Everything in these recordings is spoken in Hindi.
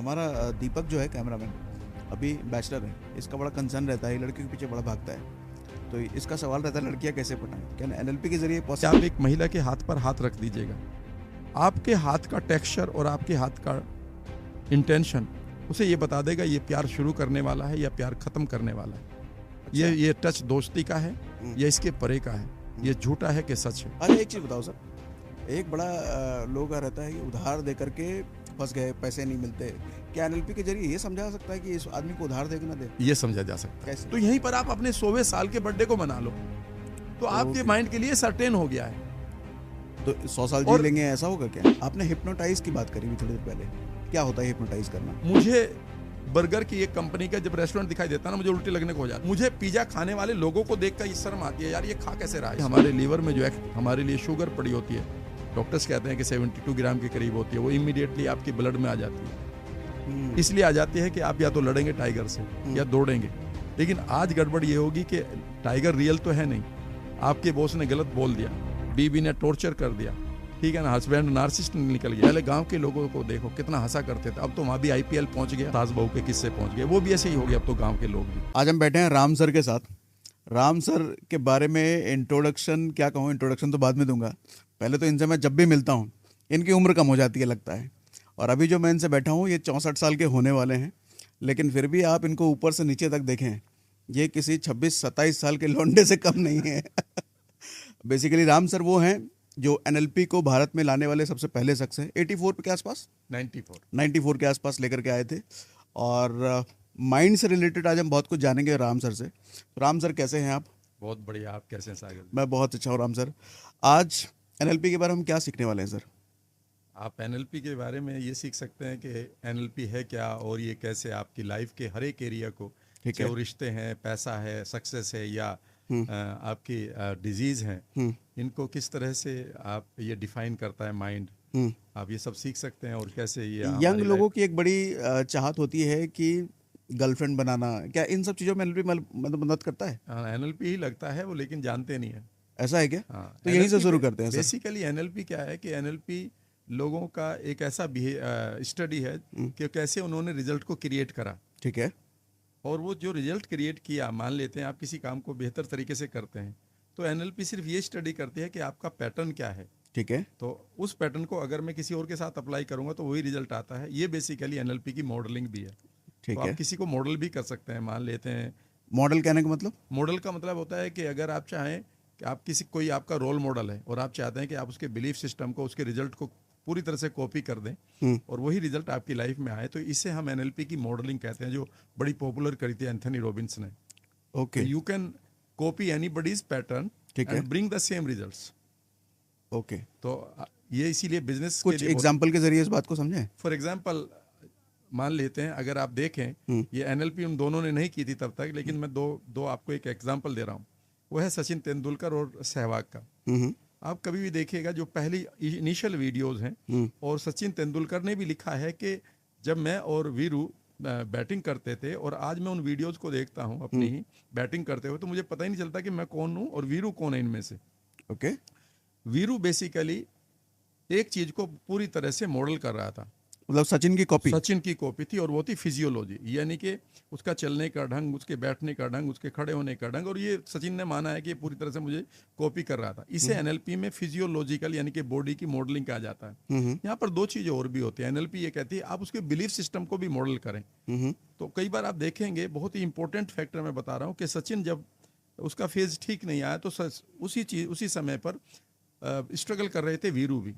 हमारा दीपक जो है कैमरामैन, अभी बैचलर है। इसका बड़ा कंसर्न रहता है, लड़कियों के पीछे बड़ा भागता है। तो इसका सवाल रहता है लड़कियां कैसे पटाएं, क्या एनएलपी के जरिए क्या पॉसिबल? आप एक महिला के हाथ पर हाथ रख दीजिएगा, आपके हाथ का टेक्सचर और आपके हाथ का इंटेंशन उसे ये बता देगा ये प्यार शुरू करने वाला है या प्यार खत्म करने वाला है। ये टच दोस्ती का है या इसके परे का है, ये झूठा है कि सच है। अच्छा, एक चीज़ बताओ सर, एक बड़ा लोग का रहता है कि उधार दे करके फंस गए, पैसे नहीं मिलते। क्या एनएलपी के जरिए ये समझा सकता है कि इस आदमी को उधार दे कि ना दे? ये समझा जा सकता है। कैसे? तो यहीं पर आप अपने 100वें साल के बर्थडे को मना लो, तो आपके माइंड के लिए सर्टेन हो गया है। तो 100 साल जी लेंगे, ऐसा होगा क्या? आपने हिप्नोटाइज की बात करी थी थोड़ी देर पहले, क्या होता है हिप्नोटाइज करना? मुझे बर्गर की एक कंपनी का जब रेस्टोरेंट दिखाई देता ना, मुझे उल्टी लगने को हो जाती। मुझे पिज्जा खाने वाले लोगों को देखकर ये शर्म आती है, यार ये खा कैसे रहा है। हमारे लीवर में जो हमारे लिए शुगर पड़ी होती है, डॉक्टर्स कहते हैं कि 72 ग्राम के करीब होती है, वो इमीडिएटली आपके ब्लड में आ जाती है। इसलिए आ जाती है कि आप या तो लड़ेंगे टाइगर से या दौड़ेंगे। लेकिन आज गड़बड़ ये होगी कि टाइगर रियल तो है नहीं, आपके बॉस ने गलत बोल दिया, बीवी ने टॉर्चर कर दिया, ठीक है ना, हस्बैंड नार्सिसिस्ट निकल गया। पहले गांव के लोगों को देखो कितना हंसा करते थे, अब तो वहां भी आईपीएल पहुंच गया, सास बहू के किस्से पहुंच गए, वो भी ऐसे ही हो गया अब तो गांव के लोग भी। आज हम बैठे हैं राम सर के साथ। राम सर के बारे में इंट्रोडक्शन क्या कहूँ, इंट्रोडक्शन तो बाद में दूंगा। पहले तो इनसे मैं जब भी मिलता हूँ इनकी उम्र कम हो जाती है लगता है, और अभी जो मैं इनसे बैठा हूँ ये 64 साल के होने वाले हैं, लेकिन फिर भी आप इनको ऊपर से नीचे तक देखें, ये किसी 26-27 साल के लौंडे से कम नहीं है। बेसिकली राम सर वो हैं जो एनएलपी को भारत में लाने वाले सबसे पहले शख्स हैं। 84 के आसपास, 94 के आसपास लेकर के आए थे। और माइंड से रिलेटेड आज हम बहुत कुछ जानेंगे राम सर से। तो राम सर कैसे हैं आप? बहुत बढ़िया, आप कैसे हैं सागर? मैं बहुत अच्छा हूँ राम सर। आज एनएलपी के बारे में हम क्या सीखने वाले हैं सर? आप एनएलपी के बारे में ये सीख सकते हैं कि एनएलपी है क्या और ये कैसे आपकी लाइफ के हर एक एरिया को, ठीक है, चाहे रिश्ते हैं, पैसा है, सक्सेस है या आपकी डिजीज है, इनको किस तरह से आप ये डिफाइन करता है माइंड, आप ये सब सीख सकते हैं। और कैसे ये यंग लोगों की एक बड़ी चाहत होती है कि गर्लफ्रेंड बनाना, क्या इन सब चीज़ों में एनएलपी मदद करता है? एनएलपी ही लगता है वो, लेकिन जानते नहीं है। ऐसा है क्या? हाँ, तो यहीं से शुरू करते हैं सर। बेसिकली एनएलपी क्या है कि एनएलपी लोगों का एक ऐसा स्टडी है कि कैसे उन्होंने रिजल्ट को क्रिएट करा। ठीक है। और वो जो रिजल्ट क्रिएट किया, मान लेते हैं आप किसी काम को बेहतर तरीके से करते हैं, तो एनएलपी सिर्फ ये स्टडी करती है कि आपका पैटर्न क्या है। ठीक है। तो उस पैटर्न को अगर मैं किसी और के साथ अप्लाई करूंगा तो वही रिजल्ट आता है। ये बेसिकली एनएलपी की मॉडलिंग भी है। ठीक तो है। आप किसी को मॉडल भी कर सकते हैं। मान लेते हैं, मॉडल कहने का मतलब? मॉडल का मतलब होता है कि अगर आप चाहें कि आप कोई आपका रोल मॉडल है और आप चाहते हैं कि आप उसके बिलीफ सिस्टम को, उसके रिजल्ट को पूरी तरह से कॉपी कर दें और वही रिजल्ट आपकी लाइफ में आए, तो इसे हम एनएलपी की मॉडलिंग कहते हैं, जो बड़ी पॉपुलर करी थी एंथनी रॉबिन्स ने। Okay. You can copy anybody's pattern and bring the same results. Okay. तो ये इसीलिए बिजनेस कुछ एग्जांपल के जरिए इस बात को समझें। फॉर एग्जांपल मान लेते हैं, अगर आप देखें, ये एनएलपी उन दोनों ने नहीं की थी तब तक, लेकिन मैं दो आपको एक एग्जांपल दे रहा हूँ। वो है सचिन तेंदुलकर और सहवाग का। आप कभी भी देखिएगा जो पहली इनिशियल वीडियोस हैं, और सचिन तेंदुलकर ने भी लिखा है कि जब मैं और वीरू बैटिंग करते थे, और आज मैं उन वीडियोस को देखता हूं अपनी ही बैटिंग करते हुए, तो मुझे पता ही नहीं चलता कि मैं कौन हूं और वीरू कौन है इनमें से। ओके। वीरू बेसिकली एक चीज को पूरी तरह से मॉडल कर रहा था, मतलब सचिन की कॉपी थी, और वो थी फिजियोलॉजी, यानी कि उसका चलने का ढंग, उसके बैठने का ढंग, उसके खड़े होने का ढंग, और ये सचिन ने माना है कि ये पूरी तरह से मुझे कॉपी कर रहा था। इसे एनएलपी में फिजियोलॉजिकल यानी कि बॉडी की मॉडलिंग कहा जाता है। यहाँ पर दो चीजें और भी होती है। एनएलपी ये कहती है आप उसके बिलीफ सिस्टम को भी मॉडल करें। तो कई बार आप देखेंगे, बहुत ही इंपॉर्टेंट फैक्टर मैं बता रहा हूँ, कि सचिन जब उसका फेज ठीक नहीं आया तो उसी समय पर स्ट्रगल कर रहे थे वीरू भी।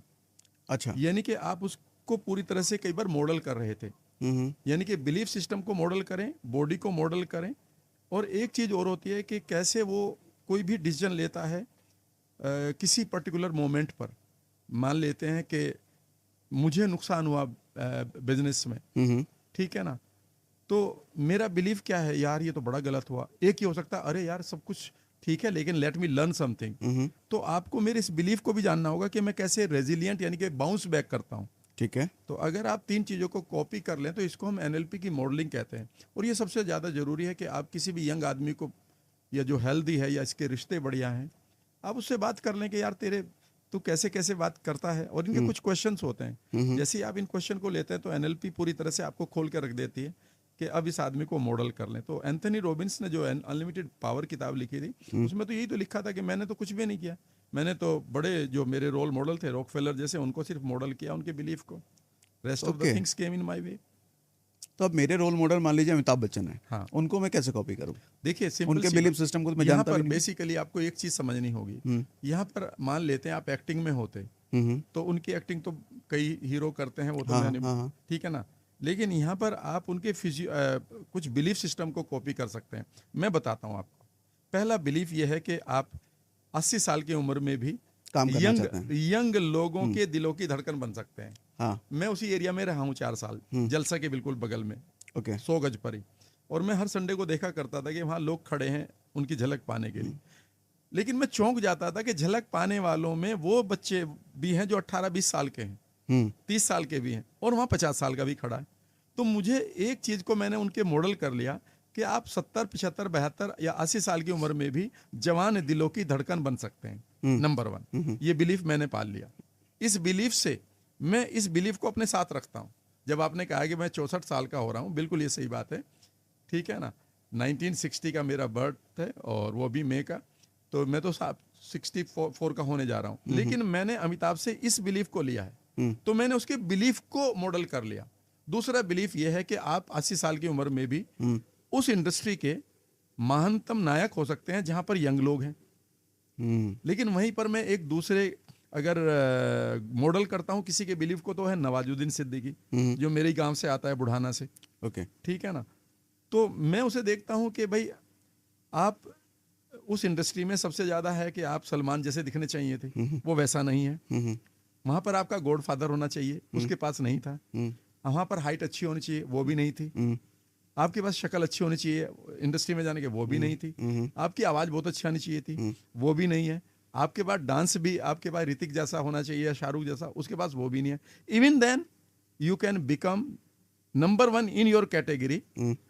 अच्छा। यानी कि आप को पूरी तरह से कई बार मॉडल कर रहे थे, यानी कि बिलीफ सिस्टम को मॉडल करें, बॉडी को मॉडल करें। और एक चीज और होती है कि कैसे वो कोई भी डिसीजन लेता है किसी पर्टिकुलर मोमेंट पर। मान लेते हैं कि मुझे नुकसान हुआ बिजनेस में, ठीक है ना, तो मेरा बिलीफ क्या है, यार ये तो बड़ा गलत हुआ। एक ही हो सकता है, अरे यार सब कुछ ठीक है लेकिन लेट मी लर्न समथिंग। तो आपको मेरे इस बिलीफ को भी जानना होगा कि मैं कैसे रेजिलियंट यानी कि बाउंस बैक करता हूँ। ठीक है। तो अगर आप तीन चीज़ों को कॉपी कर लें तो इसको हम एनएलपी की मॉडलिंग कहते हैं। और ये सबसे ज़्यादा ज़रूरी है कि आप किसी भी यंग आदमी को, या जो हेल्दी है या इसके रिश्ते बढ़िया हैं, आप उससे बात कर लें कि यार तेरे तो कैसे कैसे बात करता है, और इनके कुछ क्वेश्चंस होते हैं। जैसे ही आप इन क्वेश्चन को लेते हैं तो एनएलपी पूरी तरह से आपको खोल के रख देती है कि अब इस आदमी को मॉडल कर लें। तो एंथनी रॉबिन्स ने जो अनलिमिटेड पावर किताब लिखी थी, उसमें तो यही तो लिखा था कि मैंने तो कुछ भी नहीं किया, मैंने तो बड़े जो मेरे रोल मॉडल थे रॉकफेलर जैसे, उनको सिर्फ मॉडल किया, उनके बिलीफ को, rest of the Okay. Things came in my way. तो अब मेरे रोल मॉडल मान लीजिए अमिताभ बच्चन है, हाँ। उनको मैं कैसे कॉपी करूँ? देखिए सिंपल उनके सी बिलीफ बात, सिस्टम को तो मैं यहाँ जानता पर भी नहीं। बेसिकली आपको एक चीज समझनी होगी। यहाँ पर मान लेते हैं आप एक्टिंग में होते, तो उनकी एक्टिंग तो कई हीरो करते हैं, वो तो हाँ, मैंने, हाँ, हाँ। ठीक है ना, लेकिन यहाँ पर आप उनके कुछ बिलीफ सिस्टम को कॉपी कर सकते हैं। मैं बताता हूँ आपको। पहला बिलीफ ये है कि आप 80 साल की उम्र में भी काम करना चाहते हैं। यंग लोगों के दिलों की धड़कन बन सकते हैं। हाँ। मैं उसी एरिया में रहा हूँ 4 साल, जलसा के बिल्कुल बगल में, ओके। 100 गज पर ही, और मैं हर संडे को देखा करता था कि वहाँ लोग खड़े हैं उनकी झलक पाने के लिए। लेकिन मैं चौंक जाता था कि झलक पाने वालों में वो बच्चे भी हैं जो 18-20 साल के हैं, 30 साल के भी हैं, और वहाँ 50 साल का भी खड़ा है। तो मुझे एक चीज़ को मैंने उनके मॉडल कर लिया कि आप 70, 75, 72 या 80 साल की उम्र में भी जवान दिलों की धड़कन बन सकते हैं। नंबर 1, ये बिलीफ मैंने पाल लिया। इस बिलीफ से मैं इस बिलीफ को अपने साथ रखता हूँ। जब आपने कहा कि मैं 64 साल का हो रहा हूँ, बिल्कुल ये सही बात है, ठीक है ना। 1960 का मेरा बर्थ है और वो भी मई का, तो मैं तो 64 का होने जा रहा हूँ। लेकिन मैंने अमिताभ से इस बिलीफ को लिया है, तो मैंने उसके बिलीफ को मॉडल कर लिया। दूसरा बिलीफ ये है कि आप 80 साल की उम्र में भी उस इंडस्ट्री के महानतम नायक हो सकते हैं जहां पर यंग लोग हैं। लेकिन वहीं पर मैं एक दूसरे अगर मॉडल करता हूं किसी के बिलीफ को, तो है नवाजुद्दीन सिद्दीकी, जो मेरे गांव से आता है, बुढ़ाना से, ओके। ठीक है ना। तो मैं उसे देखता हूं कि भाई आप उस इंडस्ट्री में सबसे ज्यादा है कि आप सलमान जैसे दिखने चाहिए थे, वो वैसा नहीं है। वहां पर आपका गॉडफादर होना चाहिए, उसके पास नहीं था। वहां पर हाइट अच्छी होनी चाहिए, वो भी नहीं थी। आपके पास शक्ल अच्छी होनी चाहिए इंडस्ट्री में जाने के, वो भी नहीं थी। आपकी आवाज बहुत अच्छी आनी चाहिए थी, वो भी नहीं है। आपके पास डांस भी आपके पास ऋतिक जैसा होना चाहिए या शाहरुख जैसा, उसके पास वो भी नहीं है। Even then you can become number 1 in your category.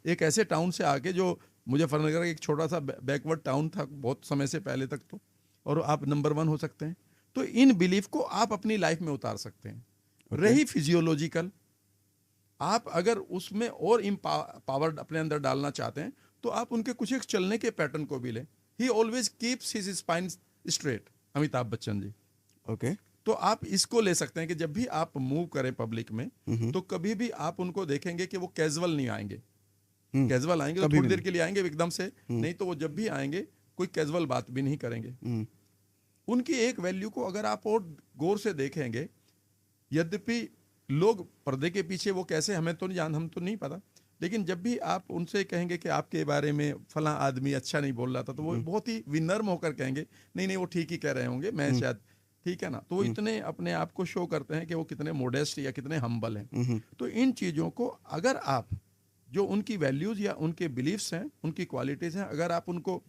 एक ऐसे टाउन से आके, जो मुजफ्फरनगर एक छोटा सा बैकवर्ड टाउन था बहुत समय से पहले तक, तो और आप नंबर 1 हो सकते हैं। तो इन बिलीफ को आप अपनी लाइफ में उतार सकते हैं। रही फिजियोलॉजिकल, आप अगर उसमें और पावर अपने अंदर डालना चाहते हैं, तो आप उनके कुछ एक चलने के पैटर्न को भी लें। He always keeps his spine straight, Amitabh Bachchan ji. Okay. तो आप इसको ले सकते हैं कि जब भी आप मूव करें पब्लिक में, तो कभी भी आप उनको देखेंगे कि वो कैजुअल नहीं आएंगे। कैजुअल आएंगे तो थोड़ी देर के लिए आएंगे एकदम से, नहीं तो वो जब भी आएंगे कोई कैजुअल बात भी नहीं करेंगे। उनकी एक वैल्यू को अगर आप और गौर से देखेंगे, यद्यपि लोग पर्दे के पीछे वो कैसे, हम तो नहीं पता, लेकिन जब भी आप उनसे कहेंगे कि आपके बारे में फला आदमी अच्छा नहीं बोल रहा था, तो वो बहुत ही विनम्र होकर कहेंगे नहीं वो ठीक ही कह रहे होंगे, मैं शायद, ठीक है ना। तो वो इतने अपने आप को शो करते हैं कि वो कितने मोडेस्ट या कितने हम्बल हैं। तो इन चीज़ों को अगर आप, जो उनकी वैल्यूज या उनके बिलीफ्स हैं, उनकी क्वालिटीज हैं, अगर आप उनको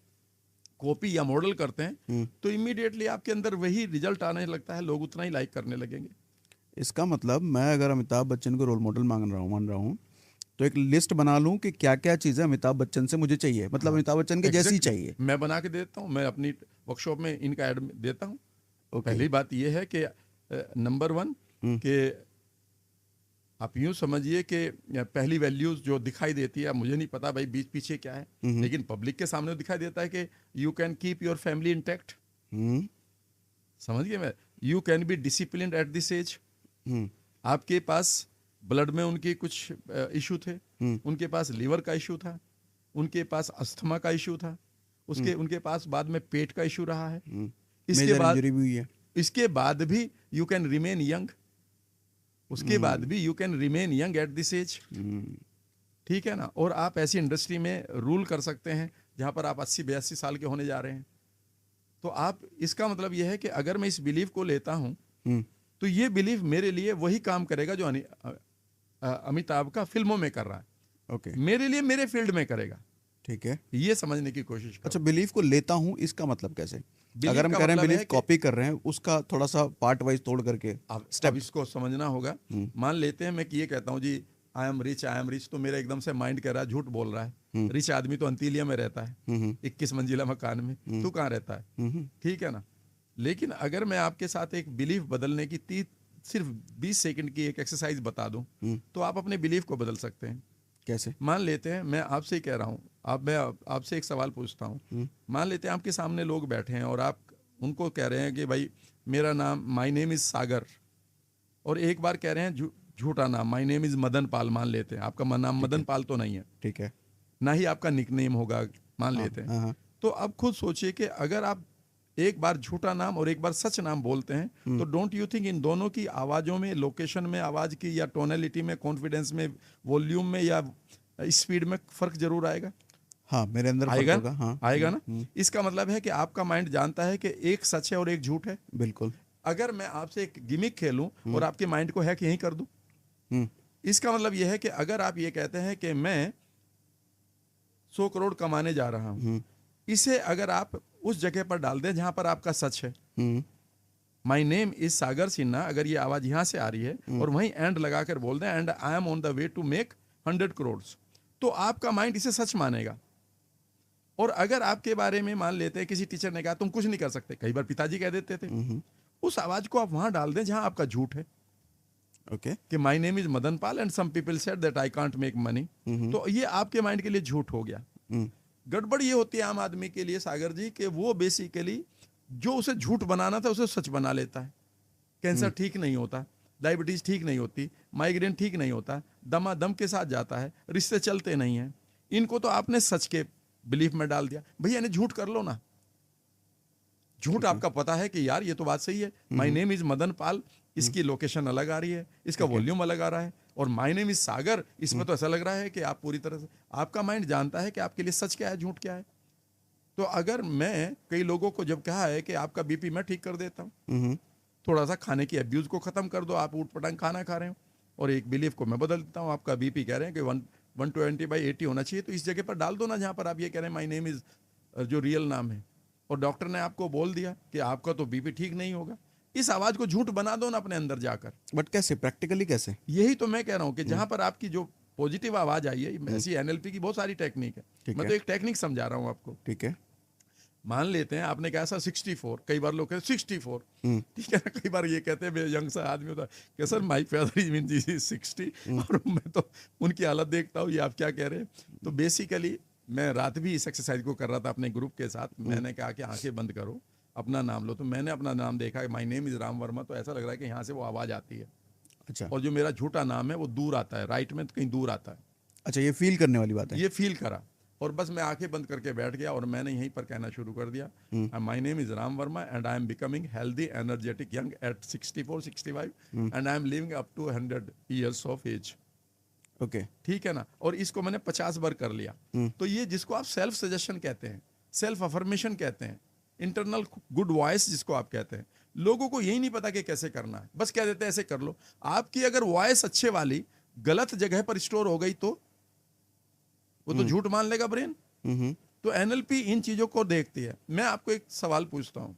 कॉपी या मॉडल करते हैं, तो इमीडिएटली आपके अंदर वही रिजल्ट आने लगता है, लोग उतना ही लाइक करने लगेंगे। इसका मतलब मैं अगर अमिताभ बच्चन को रोल मॉडल मान रहा हूँ, तो एक लिस्ट बना लूं कि क्या क्या चीज़ें अमिताभ बच्चन से मुझे चाहिए, मतलब हाँ, अमिताभ बच्चन के जैसी चाहिए। मैं बना के देता हूँ, मैं अपनी वर्कशॉप में इनका ऐड देता हूँ। पहली बात यह है कि नंबर 1 कि आप यूं समझिए कि पहली वैल्यूज जो दिखाई देती है, मुझे नहीं पता भाई बीच पीछे क्या है, लेकिन पब्लिक के सामने दिखाई देता है कि you can keep your family intact. समझ गए मैं, you can be disciplined at this age. आपके पास ब्लड में उनके कुछ इशू थे, उनके पास लीवर का इशू था, उनके पास अस्थमा का इशू था, उनके पास बाद में पेट का इशू रहा है। इसके बाद भी यू कैन रिमेन यंग, उसके बाद भी you can remain young at this age, ठीक है ना। और आप ऐसी इंडस्ट्री में रूल कर सकते हैं जहां पर आप 80-82 साल के होने जा रहे हैं। तो आप, इसका मतलब यह है कि अगर मैं इस बिलीफ को लेता हूं, तो ये बिलीफ मेरे लिए वही काम करेगा जो अमिताभ का फिल्मों में कर रहा है। ओके। मेरे लिए मेरे फील्ड में करेगा, ठीक है, ये समझने की कोशिश करो। अच्छा, बिलीफ को लेता हूं, इसका मतलब कैसे? अगर हम कह रहे हैं बिलीफ कॉपी कर रहे हैं, उसका थोड़ा सा पार्ट वाइज तोड़ करके स्टेप इसको समझना होगा। मान लेते हैं मैं ये कहता हूं जी आई एम रिच, तो मेरा एकदम से माइंड कह रहा है झूठ बोल रहा है। रिच आदमी तो अंतिलिया में रहता है, 21 मंजिला मकान में, तू कहाँ रहता है, ठीक है ना। लेकिन अगर मैं आपके साथ एक बिलीफ बदलने की सिर्फ 20 सेकंड की एक एक्सरसाइज बता दूं तो आप अपने बिलीफ को बदल सकते हैं। कैसे? मान लेते हैं, मैं आपसे ही कह रहा हूं, मैं आपसे एक सवाल पूछता हूं। मान लेते हैं आपके सामने लोग बैठे हैं और आप उनको कह रहे हैं कि भाई मेरा नाम, माय नेम इज सागर, और एक बार कह रहे हैं झूठा नाम, माय नेम इज मदन पाल। मान लेते हैं आपका नाम मदन पाल तो नहीं है, ठीक है, ना ही आपका निकनेम होगा, मान लेते हैं। हाँ। तो अब खुद सोचिए कि अगर आप एक बार झूठा नाम और एक बार सच नाम बोलते हैं तो डोंट यू थिंक इन दोनों की आवाज़ों में, लोकेशन में आवाज़ की, या टोनलिटी में, कॉन्फिडेंस में, वॉल्यूम में, या स्पीड में फर्क जरूर आएगा? हाँ, मेरे अंदर फर्क आएगा होगा, हाँ। आएगा ना। इसका मतलब है कि आपका माइंड जानता है कि एक सच है और एक झूठ है। बिल्कुल। अगर मैं आपसे एक गिमिक खेलूं और आपके माइंड को हैक यहीं कर दूं, इसका मतलब यह है कि अगर आप ये कहते हैं कि मैं 100 करोड़ कमाने जा रहा हूं, इसे अगर आप उस जगह पर डाल दें जहां पर आपका सच है, माई नेम इज सागर सिन्हा, अगर ये आवाज यहां से आ रही है और वहीं एंड लगाकर बोल दें and I am on the way to make 100 crore, तो आपका माइंड इसे सच मानेगा। और अगर आपके बारे में मान लेते हैं किसी टीचर ने कहा तुम कुछ नहीं कर सकते, कई बार पिताजी कह देते थे, उस आवाज को आप वहां डाल दें जहां आपका झूठ है। ओके, कि my name is Madan Pal and some people said that I can't make money, तो ये आपके माइंड के लिए झूठ हो गया। गड़बड़ ये होती है आम आदमी के लिए सागर जी कि वो बेसिकली जो उसे झूठ बनाना था उसे सच बना लेता है। कैंसर ठीक नहीं होता, डायबिटीज ठीक नहीं होती, माइग्रेन ठीक नहीं होता, दमादम के साथ जाता है, रिश्ते चलते नहीं हैं। इनको तो आपने सच के बिलीफ में डाल दिया। भैया इन्हें झूठ कर लो ना, झूठ आपका पता है कि यार ये तो बात सही है, माय नेम इज मदन पाल, इसकी लोकेशन अलग आ रही है, इसका वॉल्यूम अलग आ रहा है, और माय नेम इज सागर, इसमें तो ऐसा लग रहा है कि आप पूरी तरह से, आपका माइंड जानता है कि आपके लिए सच क्या है, झूठ क्या है। तो अगर मैं कई लोगों को जब कहा है कि आपका बीपी मैं ठीक कर देता हूँ, थोड़ा सा खाने की अब्यूज को खत्म कर दो, आप ऊट पटांग खाना खा रहे हो, और एक बिलीफ को मैं बदल देता हूँ, आपका बीपी कह रहे हैं कि 120/80 होना चाहिए, तो इस जगह पर डाल दो ना जहाँ पर आप ये कह रहे हैं माय नेम इज, जो रियल नाम है, और डॉक्टर ने आपको बोल दिया कि आपका तो बीपी ठीक नहीं होगा। इस आवाज को झूठ बना दो ना अपने अंदर जाकर। बट कैसे, प्रैक्टिकली कैसे? यही तो मैं कह रहा हूं कि जहां पर आपकी जो पॉजिटिव आवाज आई है, ऐसी एनएलपी की बहुत सारी टेक्निक है, मैं तो एक टेक्निक समझा रहा हूं आपको। ठीक है, मान लेते हैं आपने कहा सर 64, कई बार लोग कहते 64, ठीक है ना, कई बार ये कहते हैं यंग सा आदमी होता है कि sir my father is mean 60, और मैं तो उनकी हालत देखता हूँ, ये आप क्या कह रहे हैं। तो बेसिकली मैं रात भी इस एक्सरसाइज को कर रहा था अपने ग्रुप के साथ, मैंने कहा कि आंखें बंद करो, अपना नाम लो, तो मैंने अपना नाम देखा, my name is Ram Verma, तो ऐसा लग रहा है कि यहाँ से वो आवाज आती है। अच्छा, और जो मेरा झूठा नाम है वो दूर आता है, राइट में, तो कहीं दूर आता है। अच्छा, ये फील करने वाली बात है। ये फील करा, और बस मैं आंखें बंद करके बैठ गया, और मैंने यहीं पर कहना शुरू कर दिया, my name is Ram Verma and I am becoming healthy energetic young at 64-65 and I am living up to 100 years of age. Okay, ठीक है ना, और इसको मैंने 50 बार कर लिया। तो ये जिसको आप सेल्फ सजेशन कहते हैं, सेल्फ अफर्मेशन कहते हैं, इंटरनल गुड वॉइस जिसको आप कहते हैं, लोगों को यही नहीं पता कि कैसे करना है, बस कह देते हैं ऐसे कर लो। आपकी अगर वॉइस अच्छे वाली गलत जगह पर स्टोर हो गई तो वो तो झूठ मान लेगा ब्रेन। तो एनएलपी इन चीजों को देखती है। मैं आपको एक सवाल पूछता हूं,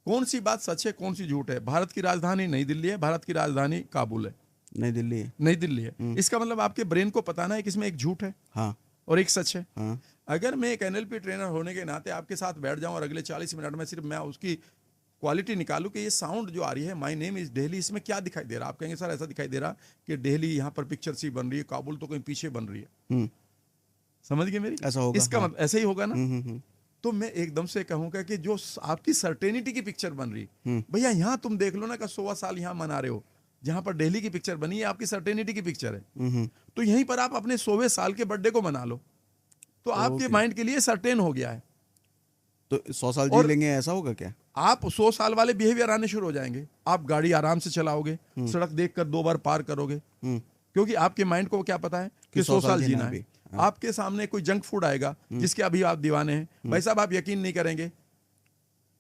कौन सी बात सच है, कौन सी झूठ है? भारत की राजधानी नई दिल्ली है, भारत की राजधानी काबुल है। नई दिल्ली है। नई दिल्ली है, इसका मतलब आपके ब्रेन को पता ना है कि इसमें एक झूठ है, हाँ, और एक सच है। हाँ, अगर मैं एक एनएलपी ट्रेनर होने के नाते आपके साथ बैठ जाऊं और अगले 40 मिनट में सिर्फ मैं उसकी क्वालिटी निकालूं कि ये साउंड जो आ रही है माय नेम इज दिल्ली, इसमें क्या दिखाई दे रहा है, आप कहेंगे सर ऐसा दिखाई दे रहा कि दिल्ली यहाँ पर पिक्चर सी बन रही है, काबुल तो कहीं पीछे बन रही है। समझ गए मेरी? ऐसा होगा, इसका हाँ। मतलब ऐसे ही होगा ना। तो मैं एकदम से कहूंगा कि जो आपकी सर्टेनिटी की पिक्चर बन रही, भैया यहाँ तुम देख लो ना कि 100 साल यहाँ मना रहे हो, जहां पर दिल्ली की पिक्चर बनी है आपकी सर्टेनिटी की पिक्चर है, तो यहीं पर आप अपने 100वें साल के बर्थडे को मना लो, तो आपके माइंड के लिए सर्टेन हो गया है। तो 100 साल जी लेंगे, ऐसा होगा क्या? आप 100 साल वाले बिहेवियर आने शुरू हो जाएंगे, आप गाड़ी आराम से चलाओगे, सड़क देखकर 2 बार पार करोगे, क्योंकि आपके माइंड को क्या पता है कि 100 साल जीना है। आपके सामने कोई जंक फूड आएगा जिसके अभी आप दीवाने हैं, भाई साहब आप यकीन नहीं करेंगे,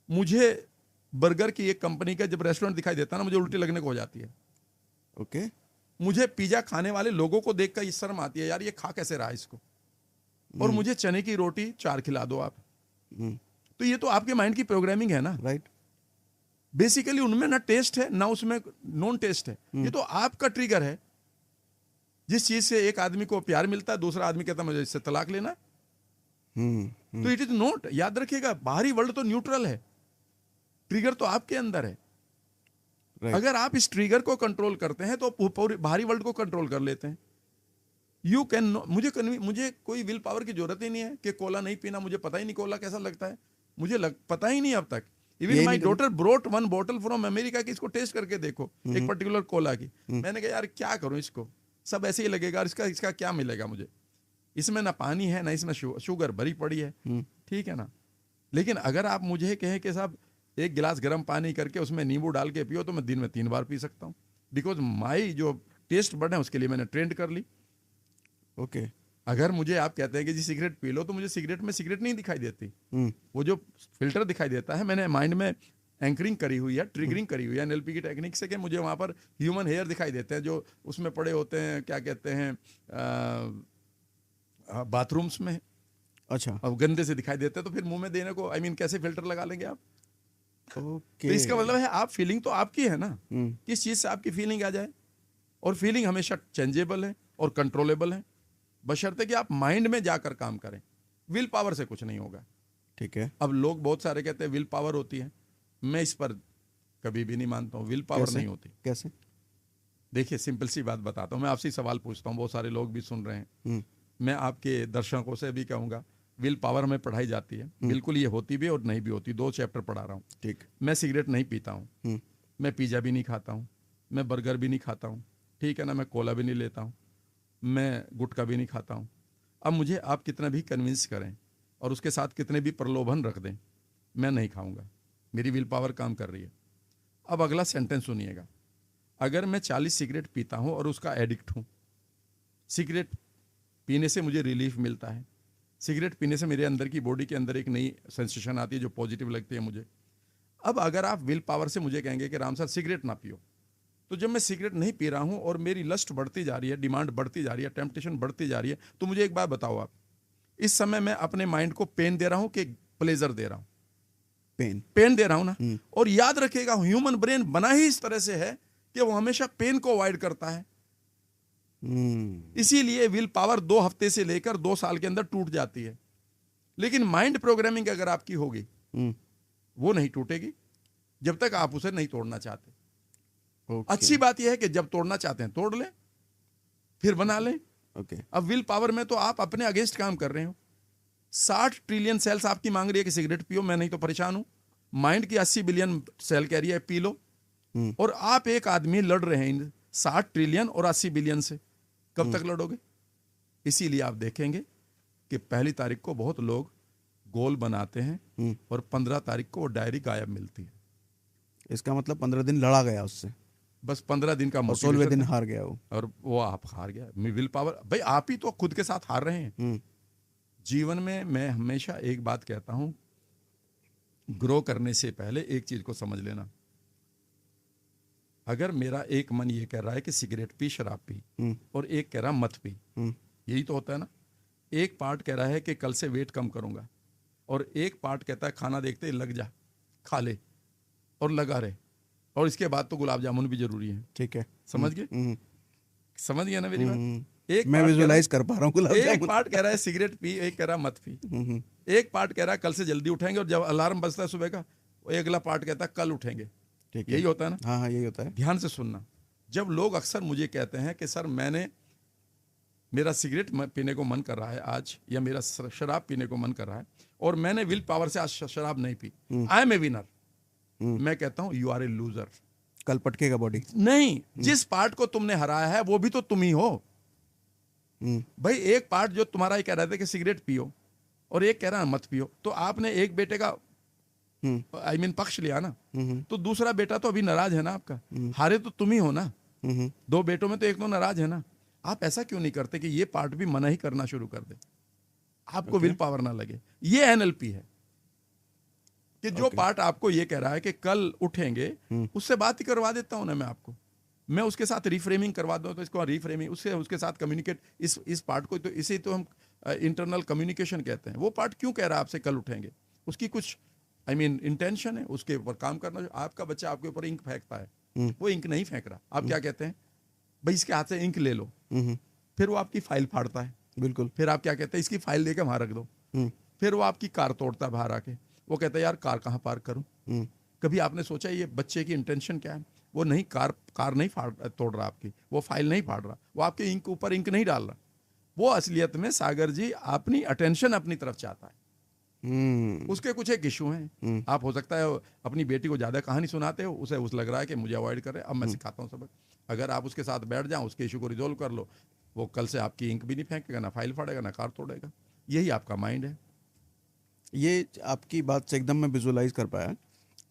मुझे बर्गर की एक कंपनी का जब रेस्टोरेंट दिखाई देता है ना, मुझे उल्टी लगने को हो जाती है। ओके, मुझे पिज्जा खाने वाले लोगों को देखकर इस शर्म आती है, यार ये खा कैसे रहा इसको, और मुझे चने की रोटी 4 खिला दो आप। तो ये तो आपके माइंड की प्रोग्रामिंग है ना, राइट। बेसिकली उनमें ना टेस्ट है ना उसमें नॉन टेस्ट है, ये तो आपका ट्रिगर है। जिस चीज से एक आदमी को प्यार मिलता है, दूसरा आदमी कहता है मुझे इससे तलाक लेना, तो इट इज नॉट, याद रखिएगा, बाहरी वर्ल्ड तो न्यूट्रल है, ट्रिगर तो आपके अंदर है। राइट। अगर आप इस ट्रिगर को कंट्रोल करते हैं तो पूरी बाहरी वर्ल्ड को कंट्रोल कर लेते हैं। यू कैन मुझे कोई विल पावर की जरूरत ही नहीं है कि कोला नहीं पीना। मुझे पता ही नहीं कोला कैसा लगता है, पता ही नहीं अब तक। Even my daughter brought 1 bottle from America की, इसको टेस्ट करके देखो, एक पर्टिकुलर कोला की। मैंने कहा यार क्या करूं इसको, सब ऐसे ही लगेगा, इसका क्या मिलेगा मुझे, इसमें ना पानी है ना इसमें शुगर भरी पड़ी है, ठीक है ना। लेकिन अगर आप मुझे कहें कि साहब एक गिलास गर्म पानी करके उसमें नींबू डाल के पियो, तो मैं दिन में 3 बार पी सकता हूँ, बिकॉज माई जो टेस्ट बड है उसके लिए मैंने ट्रेंड कर ली। ओके। अगर मुझे आप कहते हैं कि जी सिगरेट पी लो, तो मुझे सिगरेट में सिगरेट नहीं दिखाई देती, वो जो फिल्टर दिखाई देता है, मैंने माइंड में एंकरिंग करी हुई है, ट्रिगरिंग करी हुई है एनएलपी की टेक्निक से, कि मुझे वहाँ पर ह्यूमन हेयर दिखाई देते हैं जो उसमें पड़े होते हैं, क्या कहते हैं, बाथरूम्स में। अच्छा। अब गंदे से दिखाई देते हैं, तो फिर मुंह में देने को कैसे फिल्टर लगा लेंगे आप। ओके। तो इसका मतलब है आप फीलिंग तो आपकी है ना, किस चीज से आपकी फीलिंग आ जाए। और फीलिंग हमेशा चेंजेबल है और कंट्रोलेबल है, बशर्ते कि आप माइंड में जाकर काम करें। विल पावर से कुछ नहीं होगा। ठीक है। अब लोग बहुत सारे कहते हैं विल पावर होती है, मैं इस पर कभी भी नहीं मानता हूँ। विल पावर नहीं होती। कैसे? देखिए सिंपल सी बात बताता हूँ, मैं आपसे सवाल पूछता हूँ, बहुत सारे लोग भी सुन रहे हैं, मैं आपके दर्शकों से भी कहूँगा, विल पावर में पढ़ाई जाती है, बिल्कुल ये होती भी और नहीं भी होती। 2 चैप्टर पढ़ा रहा हूँ। ठीक। मैं सिगरेट नहीं पीता हूँ, मैं पिज़्ज़ा भी नहीं खाता हूँ, मैं बर्गर भी नहीं खाता हूँ, ठीक है ना, मैं कोला भी नहीं लेता हूँ, मैं गुटखा भी नहीं खाता हूँ। अब मुझे आप कितना भी कन्विंस करें और उसके साथ कितने भी प्रलोभन रख दें, मैं नहीं खाऊंगा, मेरी विल पावर काम कर रही है। अब अगला सेंटेंस सुनिएगा, अगर मैं 40 सिगरेट पीता हूँ और उसका एडिक्ट हूँ, सिगरेट पीने से मुझे रिलीफ मिलता है, सिगरेट पीने से मेरे अंदर की बॉडी के अंदर एक नई सेंसेशन आती है जो पॉजिटिव लगती है मुझे। अब अगर आप विल पावर से मुझे कहेंगे कि राम सर सिगरेट ना पियो, तो जब मैं सिगरेट नहीं पी रहा हूं और मेरी लस्ट बढ़ती जा रही है, डिमांड बढ़ती जा रही है, टेम्पटेशन बढ़ती जा रही है, तो मुझे एक बात बताओ आप, इस समय मैं अपने माइंड को पेन दे रहा हूं कि प्लेजर दे रहा हूं? पेन दे रहा हूं ना। और याद रखिएगा, ह्यूमन ब्रेन बना ही इस तरह से है कि वो हमेशा पेन को अवॉइड करता है। इसीलिए विल पावर 2 हफ्ते से लेकर 2 साल के अंदर टूट जाती है। लेकिन माइंड प्रोग्रामिंग अगर आपकी होगी, वो नहीं टूटेगी जब तक आप उसे नहीं तोड़ना चाहते। अच्छी बात यह है कि जब तोड़ना चाहते हैं तोड़ लें, फिर बना लें। अब विल पावर में तो आप अपने अगेंस्ट काम कर रहे हो। 60 ट्रिलियन सेल्स आपकी मांग रही है कि सिगरेट पियो, मैं नहीं तो परेशान हूं। माइंड की 80 बिलियन सेल कह रही है पी लो, और आप एक आदमी लड़ रहे हैं 60 ट्रिलियन और 80 बिलियन से। कब तक लड़ोगे? इसीलिए आप देखेंगे कि 1 तारीख को बहुत लोग गोल बनाते हैं और 15 तारीख को वो डायरी गायब मिलती है। इसका मतलब 15 दिन लड़ा गया उससे, बस 15 दिन का, 16वें दिन हार गया वो, और वो आप हार गया। विल पावर भाई आप ही तो खुद के साथ हार रहे हैं। जीवन में मैं हमेशा एक बात कहता हूं, ग्रो करने से पहले एक चीज को समझ लेना। अगर मेरा एक मन ये कह रहा है कि सिगरेट पी, शराब पी, और एक कह रहा मत पी, यही तो होता है ना। एक पार्ट कह रहा है कि कल से वेट कम करूंगा, और एक पार्ट कहता है खाना देखते ही लग जा, खा ले और लगा रहे, और इसके बाद तो गुलाब जामुन भी जरूरी है। ठीक है, समझ गए? समझ गया ना मेरी बात? एक मैं विजुअलाइज कर पा रहा हूँ गुलाब जामुन। एक पार्ट कह रहा है सिगरेट पी, एक कह रहा है मत पी। एक पार्ट कह रहा है कल से जल्दी उठेंगे, और जब अलार्म बजता है सुबह का, एक अगला पार्ट कहता है कल उठेंगे। ठीक है, यही होता है ना? हाँ, यही होता है। ध्यान से सुनना। जब लोग अक्सर मुझे कहते हैं कि सर मेरा सिगरेट पीने को मन कर रहा है आज, या मेरा शराब पीने को मन कर रहा है, और मैंने विल पावर से आज शराब नहीं पी, आई एम ए विनर, मैं कहता हूं यू आर ए लूजर। कल पटकेगा बॉडी। नहीं, जिस पार्ट को तुमने हराया है वो भी तो तुम ही हो भाई। एक पार्ट जो तुम्हारा ही कह रहा था कि सिगरेट पियो, और एक कह रहा है मत पियो, तो आपने एक बेटे का पक्ष लिया ना, तो दूसरा बेटा तो अभी नाराज है ना आपका। हारे तो तुम ही हो ना। 2 बेटों में तो एक तो नाराज है ना। आप ऐसा क्यों नहीं करते कि ये पार्ट भी मना ही करना शुरू कर दे, आपको विल पावर ना लगे। ये एनएलपी है कि जो पार्ट आपको ये कह रहा है कि कल उठेंगे, उससे बात ही करवा देता हूं ना मैं आपको। मैं उसके साथ रिफ्रेमिंग करवा दूं, तो इसको रिफ्रेमिंग, उसके साथ कम्युनिकेट, इस पार्ट को, तो इसे तो हम इंटरनल कम्युनिकेशन कहते हैं। वो पार्ट क्यों कह रहा है आपसे कल उठेंगे, उसकी कुछ इंटेंशन है, उसके ऊपर काम करना। आपका बच्चा आपके ऊपर इंक फेंकता है, वो इंक नहीं फेंक रहा, आप क्या कहते हैं, भाई इसके हाथ से इंक ले लो, फिर वो आपकी फाइल फाड़ता है। बिल्कुल। फिर आप क्या कहते हैं, इसकी फाइल लेके वहां रख दो। फिर वो आपकी कार तोड़ता है बाहर आके, वो कहता है यार कार कहाँ पार्क करूं, कभी आपने सोचा ये बच्चे की इंटेंशन क्या है? वो नहीं कार नहीं तोड़ रहा आपकी, वो फाइल नहीं फाड़ रहा, वो आपके इंक ऊपर इंक नहीं डाल रहा। वो असलियत में सागर जी अपनी अटेंशन अपनी तरफ चाहता है। उसके कुछ एक इशू हैं। आप हो सकता है अपनी बेटी को ज्यादा कहानी सुनाते हो, उसे लग रहा है कि मुझे अवॉइड करे, अब मैं सिखाता हूँ सबक। अगर आप उसके साथ बैठ जाओ, उसके इशू को रिजोल्व कर लो, वो कल से आपकी इंक भी नहीं फेंकेगा, ना फाइल फाड़ेगा, ना कार तोड़ेगा। यही आपका माइंड है। ये आपकी बात से एकदम मैं विजुलाइज कर पाया।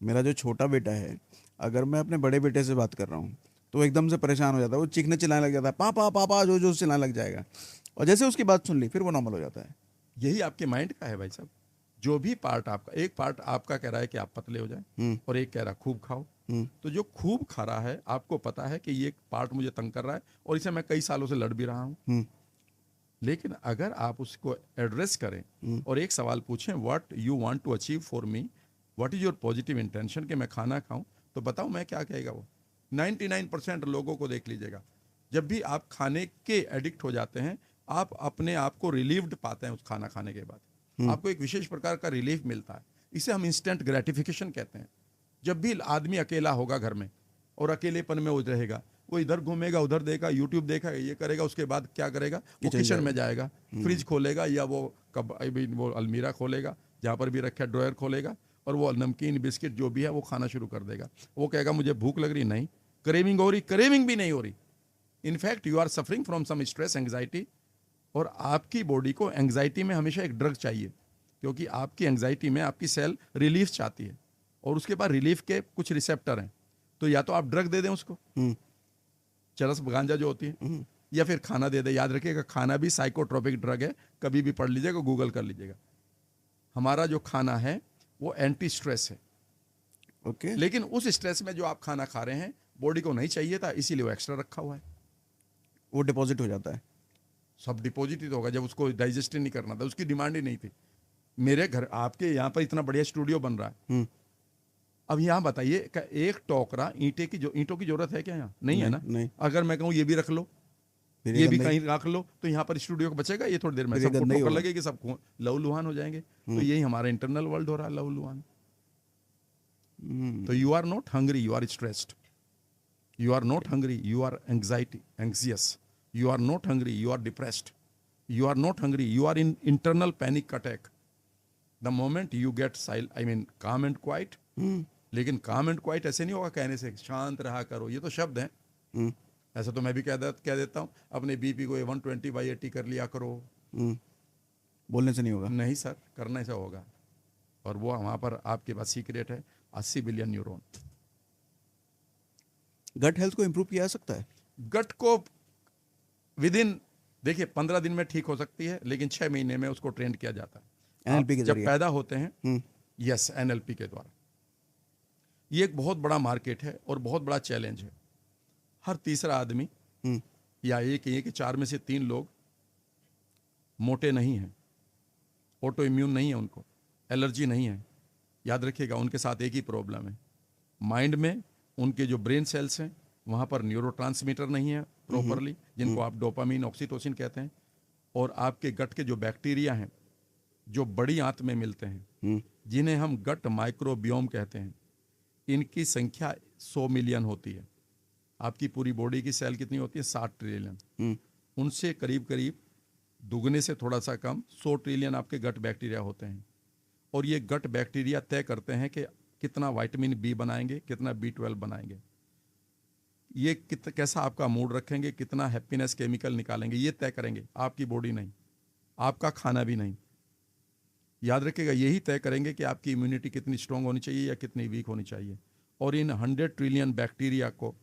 मेरा जो छोटा बेटा है, अगर मैं अपने बड़े बेटे से बात कर रहा हूँ तो वो एकदम से परेशान हो जाता है, वो चीखने चिल्लाने लग जाता है, पापा पापा जो जो चिल्लाने लग जाएगा, और जैसे उसकी बात सुन ली फिर वो नॉर्मल हो जाता है। यही आपके माइंड का है भाई साहब। जो भी पार्ट आपका, एक पार्ट आपका कह रहा है कि आप पतले हो जाएं, और एक कह रहा है खूब खाओ। तो जो खूब खा रहा है, आपको पता है कि ये पार्ट मुझे तंग कर रहा है और इसे मैं कई सालों से लड़ भी रहा हूँ। लेकिन अगर आप उसको एड्रेस करें और एक सवाल पूछें, what you want to achieve for me, what is your positive intention, कि मैं खाना खाऊं, तो बताओ मैं क्या कहेगा वो। 99% लोगों को देख लीजिएगा, जब भी आप खाने के एडिक्ट हो जाते हैं, आप अपने आप को रिलीव्ड पाते हैं उस खाना खाने के बाद। आपको एक विशेष प्रकार का रिलीफ मिलता है। इसे हम इंस्टेंट ग्रेटिफिकेशन कहते हैं। जब भी आदमी अकेला होगा घर में और अकेलेपन में वो रहेगा, वो इधर घूमेगा, उधर देगा, यूट्यूब देखा, ये करेगा, उसके बाद क्या करेगा, वो किचन में जाएगा, फ्रिज खोलेगा, या वो अलमीरा खोलेगा, जहाँ पर भी रखा ड्रॉयर खोलेगा, और वो नमकीन बिस्किट जो भी है वो खाना शुरू कर देगा। वो कहेगा मुझे भूख लग रही, नहीं। क्रेविंग हो रही, क्रेविंग भी नहीं हो रही। In fact you are suffering from some stress, anxiety, और आपकी बॉडी को एंग्जाइटी में हमेशा एक ड्रग चाहिए, क्योंकि आपकी एंग्जाइटी में आपकी सेल रिलीफ चाहती है, और उसके बाद रिलीफ के कुछ रिसेप्टर हैं। तो या तो आप ड्रग दे दें उसको, चरस गांजा जो होती है, या फिर खाना दे दे। याद रखिएगा, खाना भी साइकोट्रोपिक ड्रग है, कभी भी पढ़ लीजिएगा, गूगल कर लीजिएगा। हमारा जो खाना है वो एंटी स्ट्रेस है। ओके। लेकिन उस स्ट्रेस में जो आप खाना खा रहे हैं, बॉडी को नहीं चाहिए था, इसीलिए वो एक्स्ट्रा रखा हुआ है। वो डिपॉजिट हो जाता है। सब डिपॉजिट ही तो होगा, जब उसको डाइजेस्ट ही नहीं करना था, उसकी डिमांड ही नहीं थी। मेरे घर, आपके यहाँ पर इतना बढ़िया स्टूडियो बन रहा है, अब यहाँ बताइए, एक टोकरा ईंटों की जरूरत है क्या? यहाँ नहीं है ना। नहीं। अगर मैं कहूँ ये भी रख लो, ये भी कहीं रख लो, तो यहाँ पर स्टूडियो को बचेगा? ये थोड़ी देर में सबको ठोकर लगेगी, सबको लहूलुहान हो जाएंगे। तो यही हमारा इंटरनल वर्ल्ड हो रहा है, लहूलुहान। तो you are not hungry, you are stressed. You are not hungry, you are anxious. You are not hungry, you are depressed. You are not hungry, you are in internal panic attack. The moment you get calm and quiet. लेकिन काम एंड क्वाइट ऐसे नहीं होगा कहने से, शांत रहा करो, ये तो शब्द हैं। ऐसा तो मैं भी कह देता हूँ, अपने बीपी को 120/80 कर लिया करो। बोलने से नहीं होगा। नहीं सर, करने से होगा। और वो वहाँ पर आपके पास सीक्रेट है, 80 बिलियन न्यूरॉन। गट हेल्थ को इंप्रूव किया जा सकता है? गट को देखिए 15 दिन में ठीक हो सकती है, लेकिन 6 महीने में उसको ट्रेंड किया जाता है। NLP के जब जरिए? पैदा होते हैं, यस, NLP के द्वारा। ये एक बहुत बड़ा मार्केट है और बहुत बड़ा चैलेंज है। हर तीसरा आदमी, या ये कि 4 में से 3 लोग मोटे नहीं हैं, ऑटो इम्यून नहीं है, उनको एलर्जी नहीं है। याद रखिएगा, उनके साथ एक ही प्रॉब्लम है, माइंड में उनके जो ब्रेन सेल्स हैं वहाँ पर न्यूरोट्रांसमीटर नहीं है प्रॉपरली, जिनको आप डोपामीन, ऑक्सीटोसिन कहते हैं। और आपके गट के जो बैक्टीरिया हैं, जो बड़ी आंत में मिलते हैं, जिन्हें हम गट माइक्रोबियोम कहते हैं, इनकी संख्या 100 मिलियन होती है। आपकी पूरी बॉडी की सेल कितनी होती है? 60 ट्रिलियन। उनसे करीब करीब दुगने से थोड़ा सा कम, 100 ट्रिलियन आपके गट बैक्टीरिया होते हैं। और ये गट बैक्टीरिया तय करते हैं कि कितना विटामिन बी बनाएंगे, कितना B12 बनाएंगे, ये कैसा आपका मूड रखेंगे, कितना हैप्पीनेस केमिकल निकालेंगे, ये तय करेंगे, आपकी बॉडी नहीं, आपका खाना भी नहीं। याद रखिएगा, यही तय करेंगे कि आपकी इम्यूनिटी कितनी स्ट्रांग होनी चाहिए या कितनी वीक होनी चाहिए। और इन 100 ट्रिलियन बैक्टीरिया को,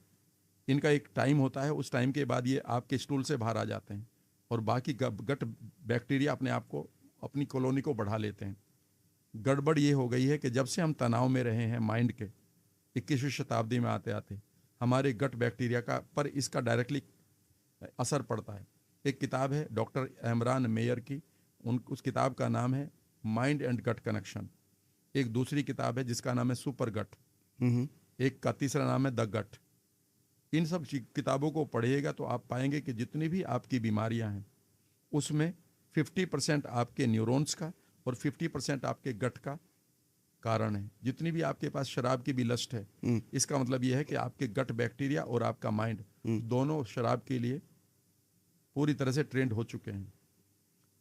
इनका एक टाइम होता है, उस टाइम के बाद ये आपके स्टूल से बाहर आ जाते हैं, और बाकी गट बैक्टीरिया अपने आप को, अपनी कॉलोनी को बढ़ा लेते हैं। गड़बड़ ये हो गई है कि जब से हम तनाव में रहे हैं माइंड के, 21वीं शताब्दी में आते आते, हमारे गट बैक्टीरिया का पर इसका डायरेक्टली असर पड़ता है। एक किताब है डॉक्टर एमरान मेयर की, उस किताब का नाम है माइंड एंड गट कनेक्शन। एक दूसरी किताब है जिसका नाम है सुपर गट। एक का तीसरा नाम है द गट। इन सब किताबों को पढ़िएगा तो आप पाएंगे कि जितनी भी आपकी बीमारियां हैं, उसमें 50% आपके न्यूरॉन्स का और 50% आपके गट का कारण है। जितनी भी आपके पास शराब की भी लस्ट है, इसका मतलब यह है कि आपके गट बैक्टीरिया और आपका माइंड दोनों शराब के लिए पूरी तरह से ट्रेंड हो चुके हैं।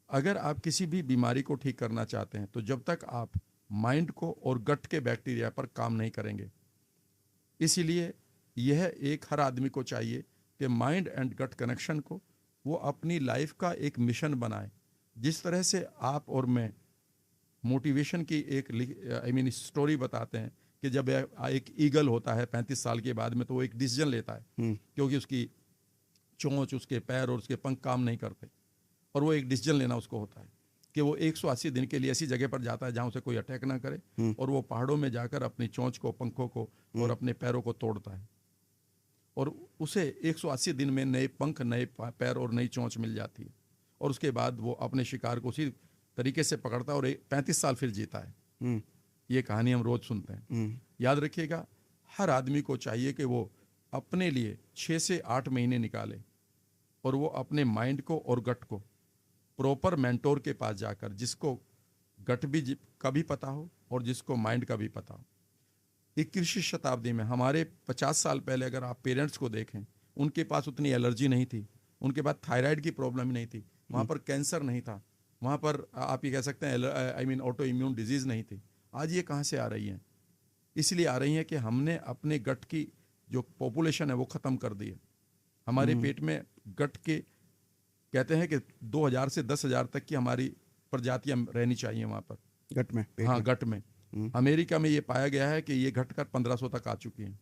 अगर आप किसी भी बीमारी को ठीक करना चाहते हैं तो जब तक आप माइंड को और गट के बैक्टीरिया पर काम नहीं करेंगे, इसीलिए यह एक हर आदमी को चाहिए कि माइंड एंड गट कनेक्शन को वो अपनी लाइफ का एक मिशन बनाए। जिस तरह से आप और मैं मोटिवेशन की एक स्टोरी बताते हैं कि जब एक ईगल होता है 35 साल के बाद में, तो वो एक डिसीजन लेता है क्योंकि उसकी चोंच, उसके पैर और उसके पंख काम नहीं करते, और वो एक डिसीजन लेना उसको होता है कि वो 180 दिन के लिए ऐसी जगह पर जाता है जहाँ उसे कोई अटैक ना करे, और वो पहाड़ों में जाकर अपनी चोंच को, पंखों को और अपने पैरों को तोड़ता है, और उसे 180 दिन में नए पंख, नए पैर और नई चोंच मिल जाती है, और उसके बाद वो अपने शिकार को उसी तरीके से पकड़ता है और 35 साल फिर जीता है। ये कहानी हम रोज सुनते हैं। याद रखिएगा, हर आदमी को चाहिए कि वो अपने लिए 6 से 8 महीने निकाले और वो अपने माइंड को और गट को प्रॉपर मेंटोर के पास जाकर, जिसको गट भी का भी पता हो और जिसको माइंड का भी पता हो। 21वीं शताब्दी में, हमारे 50 साल पहले अगर आप पेरेंट्स को देखें, उनके पास उतनी एलर्जी नहीं थी, उनके पास थायराइड की प्रॉब्लम नहीं थी, वहाँ पर कैंसर नहीं था, वहाँ पर आप ये कह सकते हैं ऑटो इम्यून डिजीज़ नहीं थी। आज ये कहाँ से आ रही हैं? इसलिए आ रही हैं कि हमने अपने गट की जो पॉपुलेशन है वो ख़त्म कर दी है। हमारे पेट में गट के कहते हैं कि 2000 से 10,000 तक की हमारी प्रजातियां रहनी चाहिए वहाँ पर, गट में, पेट हाँ में। गट में। अमेरिका में ये पाया गया है कि ये घटकर 1500 तक आ चुकी हैं,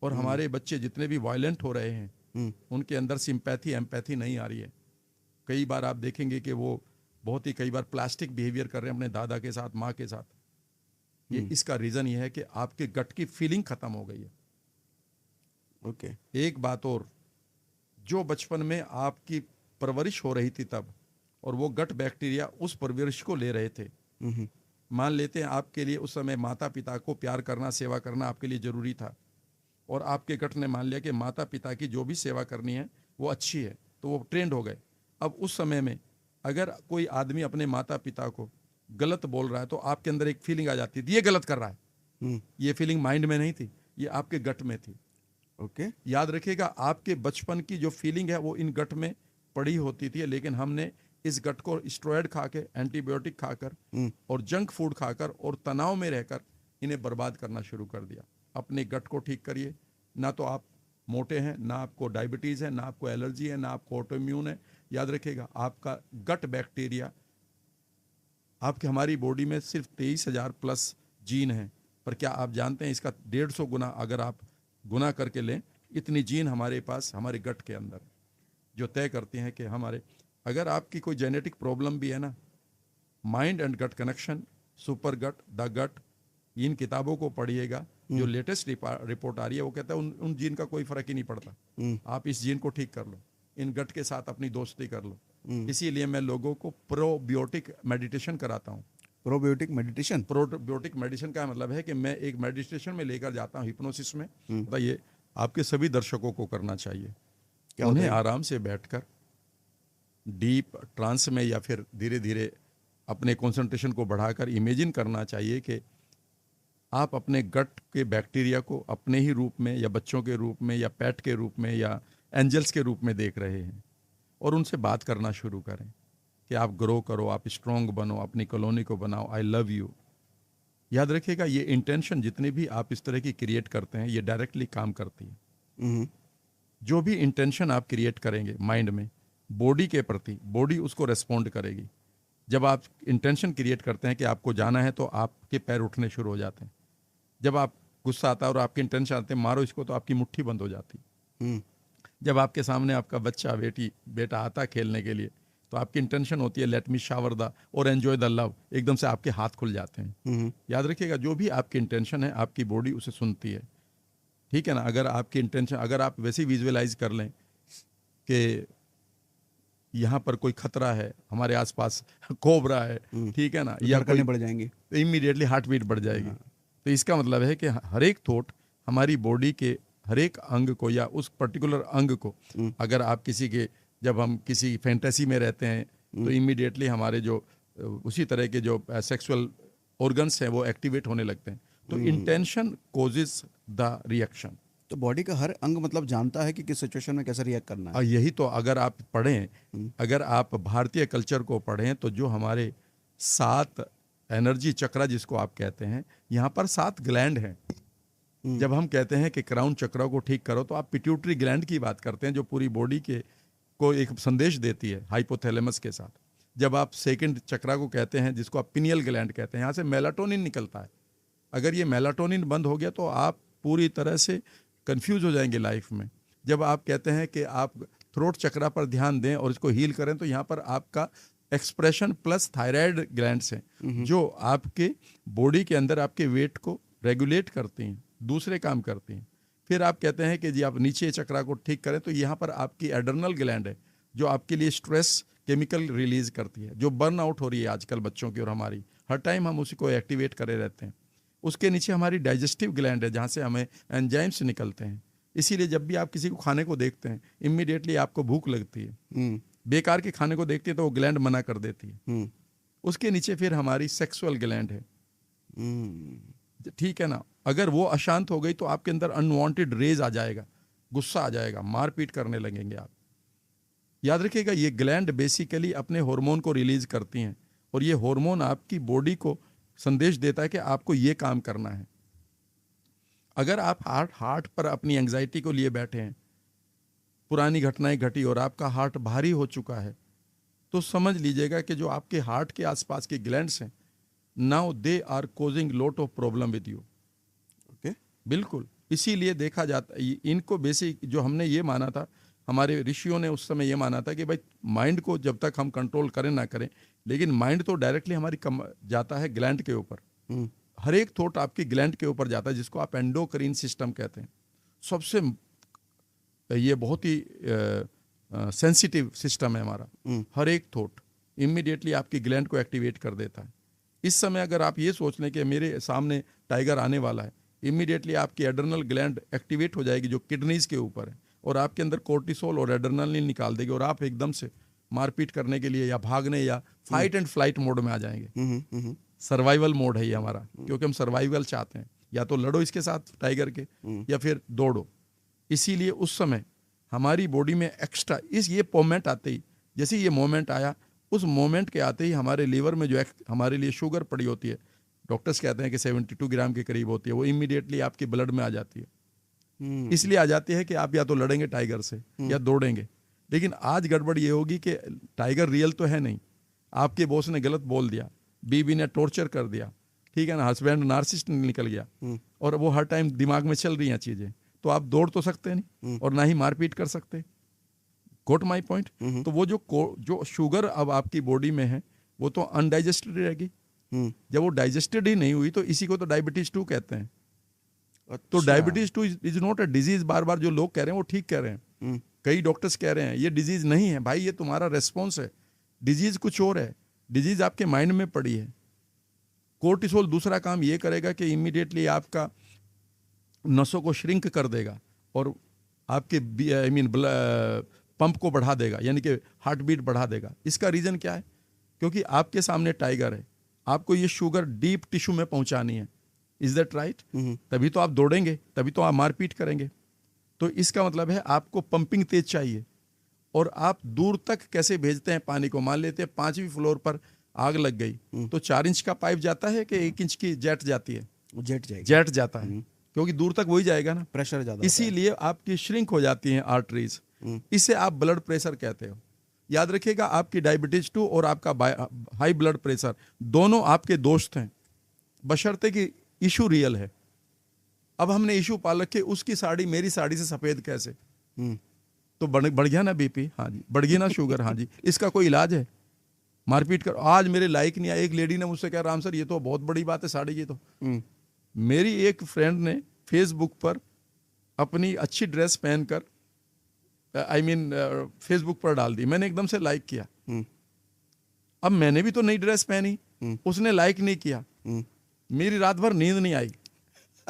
और हमारे बच्चे जितने भी वायलेंट हो रहे हैं उनके अंदर सिंपैथी, एम्पैथी नहीं आ रही है। कई बार आप देखेंगे कि वो बहुत ही कई बार प्लास्टिक बिहेवियर कर रहे हैं अपने दादा के साथ, माँ के साथ। ये इसका रीज़न ये है कि आपके गट की फीलिंग ख़त्म हो गई है। ओके। एक बात और, जो बचपन में आपकी परवरिश हो रही थी तब, और वो गट बैक्टीरिया उस परवरिश को ले रहे थे। मान लेते हैं आपके लिए उस समय माता पिता को प्यार करना, सेवा करना आपके लिए ज़रूरी था, और आपके गट ने मान लिया कि माता पिता की जो भी सेवा करनी है वो अच्छी है, तो वो ट्रेंड हो गए। अब उस समय में अगर कोई आदमी अपने माता पिता को गलत बोल रहा है तो आपके अंदर एक फीलिंग आ जाती थी, ये गलत कर रहा है। ये फीलिंग माइंड में नहीं थी, ये आपके गट में थी। ओके। याद रखिएगा, आपके बचपन की जो फीलिंग है वो इन गट में पड़ी होती थी, लेकिन हमने इस गट को स्टेरॉयड खा के, एंटीबायोटिक खाकर और जंक फूड खाकर और तनाव में रहकर इन्हें बर्बाद करना शुरू कर दिया। अपने गट को ठीक करिए, ना तो आप मोटे हैं, ना आपको डायबिटीज़ है, ना आपको एलर्जी है, ना आपको ऑटोइम्यून है। याद रखिएगा, आपका गट बैक्टीरिया, आपके हमारी बॉडी में सिर्फ 23,000 प्लस जीन हैं, पर क्या आप जानते हैं इसका 150 गुना अगर आप गुना करके लें, इतनी जीन हमारे पास हमारे गट के अंदर है, जो तय करती हैं कि हमारे, अगर आपकी कोई जेनेटिक प्रॉब्लम भी है ना, mind and gut connection, super gut, the gut, इन किताबों को पढ़िएगा। जो लेटेस्ट रिपोर्ट आ रही है वो कहता है उन जीन का कोई फर्क ही नहीं पड़ता। आप इस जीन को ठीक कर लो, इन गट के साथ अपनी दोस्ती कर लो। इसीलिए मैं लोगों को प्रोबायोटिक मेडिटेशन कराता हूँ। Probiotic meditation? प्रोबायोटिक मेडिटेशन का मतलब है कि मैं एक मेडिटेशन में लेकर जाता हूँ, हिप्नोसिस में। ये आपके सभी दर्शकों को करना चाहिए। क्या उन्हें आराम से बैठकर डीप ट्रांस में या फिर धीरे धीरे अपने कंसंट्रेशन को बढ़ाकर इमेजिन करना चाहिए कि आप अपने गट के बैक्टीरिया को अपने ही रूप में, या बच्चों के रूप में, या पेट के रूप में, या एंजल्स के रूप में देख रहे हैं, और उनसे बात करना शुरू करें कि आप ग्रो करो, आप स्ट्रॉन्ग बनो, अपनी कॉलोनी को बनाओ, आई लव यू। याद रखिएगा, ये इंटेंशन जितनी भी आप इस तरह की क्रिएट करते हैं, ये डायरेक्टली काम करती है। जो भी इंटेंशन आप क्रिएट करेंगे माइंड में बॉडी के प्रति, बॉडी उसको रेस्पॉन्ड करेगी। जब आप इंटेंशन क्रिएट करते हैं कि आपको जाना है, तो आपके पैर उठने शुरू हो जाते हैं। जब आप गुस्सा आता है और आपके इंटेंशन आते हैं मारो इसको, तो आपकी मुट्ठी बंद हो जाती है। जब आपके सामने आपका बच्चा, बेटा आता है खेलने के लिए, तो आपकी इंटेंशन होती है लेट मी शावर द और एंजॉय द लव, एकदम से आपके हाथ खुल जाते हैं। याद रखिएगा, जो भी आपकी इंटेंशन है आपकी बॉडी उसे सुनती है, ठीक है ना। अगर आपकी इंटेंशन, अगर आप वैसे ही विजुअलाइज कर लें कि यहाँ पर कोई खतरा है, हमारे आसपास कोबरा है, ठीक है ना, या धड़कनें बढ़ जाएंगी, तो इमीडिएटली हार्ट बीट बढ़ जाएगी। तो इसका मतलब है कि हर एक थॉट हमारी बॉडी के हर एक अंग को, या उस पर्टिकुलर अंग को, अगर आप किसी के, जब हम किसी फैंटेसी में रहते हैं तो इमीडिएटली हमारे जो उसी तरह के जो सेक्सुअल ऑर्गन्स हैं वो एक्टिवेट होने लगते हैं। तो इंटेंशन कोजेस द रिएक्शन। तो बॉडी का हर अंग मतलब जानता है कि किस सिचुएशन में कैसे रिएक्ट करना है। और यही तो अगर आप पढ़ें, अगर आप भारतीय कल्चर को पढ़ें तो जो हमारे 7 एनर्जी चक्रा जिसको आप कहते हैं, यहाँ पर 7 ग्लैंड हैं। जब हम कहते हैं कि क्राउन चक्रा को ठीक करो तो आप पिट्यूटरी ग्लैंड की बात करते हैं जो पूरी बॉडी के को एक संदेश देती है हाइपोथैलेमस के साथ। जब आप सेकंड चक्रा को कहते हैं जिसको आप पिनियल ग्लैंड कहते हैं, यहाँ से मेलाटोनिन निकलता है। अगर ये मेलाटोनिन बंद हो गया तो आप पूरी तरह से कंफ्यूज हो जाएंगे लाइफ में। जब आप कहते हैं कि आप थ्रोट चक्रा पर ध्यान दें और इसको हील करें तो यहाँ पर आपका एक्सप्रेशन प्लस थायराइड ग्लैंड्स हैं जो आपके बॉडी के अंदर आपके वेट को रेगुलेट करती हैं, दूसरे काम करती हैं। फिर आप कहते हैं कि जी आप नीचे चक्रा को ठीक करें तो यहाँ पर आपकी एडर्नल ग्लैंड है जो आपके लिए स्ट्रेस केमिकल रिलीज करती है, जो बर्न आउट हो रही है आजकल बच्चों की और हमारी, हर टाइम हम उसी को एक्टिवेट करे रहते हैं। उसके नीचे हमारी डाइजेस्टिव ग्लैंड है जहाँ से हमें एंजाइम्स निकलते हैं। इसीलिए जब भी आप किसी को खाने को देखते हैं इमीडिएटली आपको भूख लगती है। बेकार के खाने को देखते हैं तो वो ग्लैंड मना कर देती है। उसके नीचे फिर हमारी सेक्सुअल ग्लैंड है, ठीक है ना। अगर वो अशांत हो गई तो आपके अंदर अनवांटेड रेज आ जाएगा, गुस्सा आ जाएगा, मारपीट करने लगेंगे आप। याद रखिएगा ये ग्लैंड बेसिकली अपने हार्मोन को रिलीज करती हैं और ये हार्मोन आपकी बॉडी को संदेश देता है कि आपको ये काम करना है। अगर आप हार्ट पर अपनी एंग्जाइटी को लिए बैठे हैं, पुरानी घटनाएं घटी और आपका हार्ट भारी हो चुका है, तो समझ लीजिएगा कि जो आपके हार्ट के आसपास के ग्लैंड्स हैं now they are causing lot of problem with you. Okay, बिल्कुल। इसीलिए देखा जाता इनको बेसिक जो हमने ये माना था, हमारे ऋषियों ने उस समय ये माना था कि भाई माइंड को जब तक हम कंट्रोल करें ना करें, लेकिन माइंड तो डायरेक्टली हमारी जाता है ग्लैंड के ऊपर। हर एक थॉट आपकी ग्लैंड के ऊपर जाता है जिसको आप एंडोक्रीन सिस्टम कहते हैं। सबसे ये बहुत ही सेंसिटिव सिस्टम है हमारा। हर एक थॉट इमीडिएटली आपकी ग्लैंड को एक्टिवेट कर देता है। इस समय अगर आप ये सोच लें कि मेरे सामने टाइगर आने वाला है, इमीडिएटली आपकी एड्रेनल ग्लैंड एक्टिवेट हो जाएगी जो किडनीज के ऊपर है और आपके अंदर कोर्टिसोल और एड्रेनलिन निकाल देगी और आप एकदम से मारपीट करने के लिए या भागने या फाइट एंड फ्लाइट मोड में आ जाएंगे। सर्वाइवल मोड है ये हमारा, क्योंकि हम सर्वाइवल चाहते हैं। या तो लड़ो इसके साथ टाइगर के या फिर दौड़ो। इसीलिए उस समय हमारी बॉडी में एक्स्ट्रा ये मोमेंट आते ही, जैसे ये मोमेंट आया, उस मोमेंट के आते ही हमारे लीवर में जो हमारे लिए शुगर पड़ी होती है, डॉक्टर्स कहते हैं कि 72 ग्राम के करीब होती है, वो इमीडिएटली आपके ब्लड में आ जाती है। इसलिए आ जाती है कि आप या तो लड़ेंगे टाइगर से या दौड़ेंगे। लेकिन आज गड़बड़ ये होगी कि टाइगर रियल तो है नहीं, आपके बॉस ने गलत बोल दिया, बीवी ने टॉर्चर कर दिया, ठीक है ना, हस्बैंड नार्सिसिस्ट निकल गया और वो हर टाइम दिमाग में चल रही हैं चीजें, तो आप दौड़ तो सकते नहीं और ना ही मारपीट कर सकते। गोट माई पॉइंट। तो वो जो शुगर अब आपकी बॉडी में है वो तो अनडाइजेस्टेड रहेगी। जब वो डाइजेस्टेड ही नहीं हुई तो इसी को तो डायबिटीज 2 कहते हैं। तो diabetes 2 is not a disease. बार बार जो लोग कह रहे हैं वो ठीक कह रहे हैं। कई डॉक्टर्स कह रहे हैं ये डिजीज नहीं है भाई, ये तुम्हारा रेस्पॉन्स है। डिजीज कुछ और है, डिजीज आपके माइंड में पड़ी है। कोर्टिसोल दूसरा काम ये करेगा कि इमीडिएटली आपका नसों को श्रिंक कर देगा और आपके पंप को बढ़ा देगा, यानी कि हार्ट बीट बढ़ा देगा। इसका रीजन क्या है? क्योंकि आपके सामने टाइगर है, आपको ये शुगर डीप टिश्यू में पहुंचानी है। Is that right? तभी तो आप दौड़ेंगे, तभी तो आप मारपीट करेंगे। तो इसका मतलब है आपको पंपिंग तेज चाहिए। और आप दूर तक कैसे भेजते हैं पानी को? मान लेते हैं 5वीं फ्लोर पर आग लग गई तो 4 इंच का पाइप जाता है कि 1 इंच की जेट जाती है? जेट जाता है, क्योंकि दूर तक वही जाएगा ना, प्रेशर ज्यादा। इसीलिए आपकी श्रिंक हो जाती हैं आर्टरीज। इसे आप ब्लड प्रेशर कहते हो। याद रखिएगा, आपकी डायबिटीज 2 और आपका हाई ब्लड प्रेशर दोनों आपके दोस्त हैं, बशर्ते कि इशू रियल है। अब हमने इशू पाल रखे, उसकी साड़ी मेरी साड़ी से सफेद कैसे? तो बढ़ गया ना बीपी, हाँ जी, बढ़ गई ना शुगर, हाँ जी। इसका कोई इलाज है? मारपीट कर। आज मेरे लायक नहीं आया। एक लेडी ने मुझसे कहा, राम सर ये तो बहुत बड़ी बात है साड़ी की। तो मेरी एक फ्रेंड ने फेसबुक पर अपनी अच्छी ड्रेस पहनकर फेसबुक पर डाल दी, मैंने एकदम से लाइक किया। अब मैंने भी तो नई ड्रेस पहनी, उसने लाइक नहीं किया, मेरी रात भर नींद नहीं आई।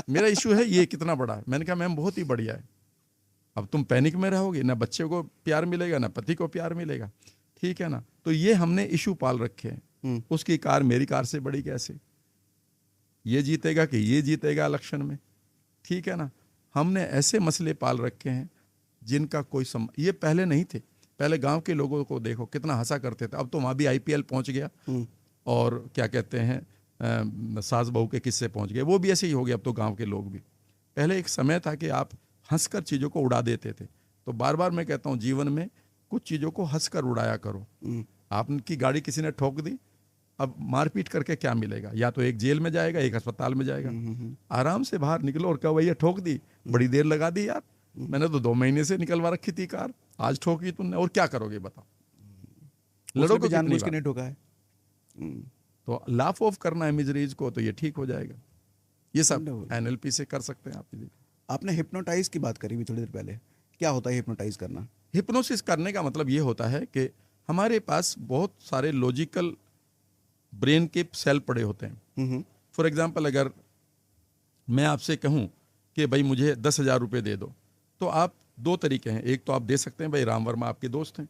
मेरा इशू है ये कितना बड़ा है। मैंने कहा मैम बहुत ही बढ़िया है। अब तुम पैनिक में रहोगे, ना बच्चे को प्यार मिलेगा ना पति को प्यार मिलेगा, ठीक है ना। तो ये हमने इशू पाल रखे हैं। उसकी कार मेरी कार से बड़ी कैसे? ये जीतेगा कि ये जीतेगा इलेक्शन में, ठीक है ना। हमने ऐसे मसले पाल रखे हैं जिनका कोई ये पहले नहीं थे। पहले गांव के लोगों को देखो कितना हंसा करते थे, अब तो वहाँ भी आईपीएल पहुँच गया और क्या कहते हैं सास बहू के किस्से पहुँच गए, वो भी ऐसे ही हो गया अब तो गाँव के लोग भी। पहले एक समय था कि आप हंसकर चीज़ों को उड़ा देते थे। तो बार बार मैं कहता हूँ जीवन में कुछ चीज़ों को हंसकर उड़ाया करो। आपकी गाड़ी किसी ने ठोक दी, अब मारपीट करके क्या मिलेगा? या तो एक जेल में जाएगा, एक अस्पताल में जाएगा। आराम से बाहर निकलो और कहो भैया ठोक दी, बड़ी देर लगा दी यार, मैंने तो 2 महीने से निकलवा रखी थी कार, आज ठोकी तुमने, और क्या करोगे बताओ? लड़ो को जानबूझ के नहीं ठोका है। तो लाफ ऑफ करना इमेजरीज को, तो ये ठीक हो जाएगा। ये सब एनएलपी से कर सकते हैं आप। आपने हिप्नोटाइज की बात करी भी थोड़ी देर पहले, क्या होता है हिप्नोटाइज करना? हिप्नोसिस करने का मतलब ये होता है कि हमारे पास बहुत सारे लॉजिकल ब्रेन के सेल पड़े होते हैं। फॉर एग्जाम्पल, अगर मैं आपसे कहूँ कि भाई मुझे 10,000 रुपये दे दो, तो आप 2 तरीके हैं। एक तो आप दे सकते हैं, भाई राम वर्मा आपके दोस्त हैं,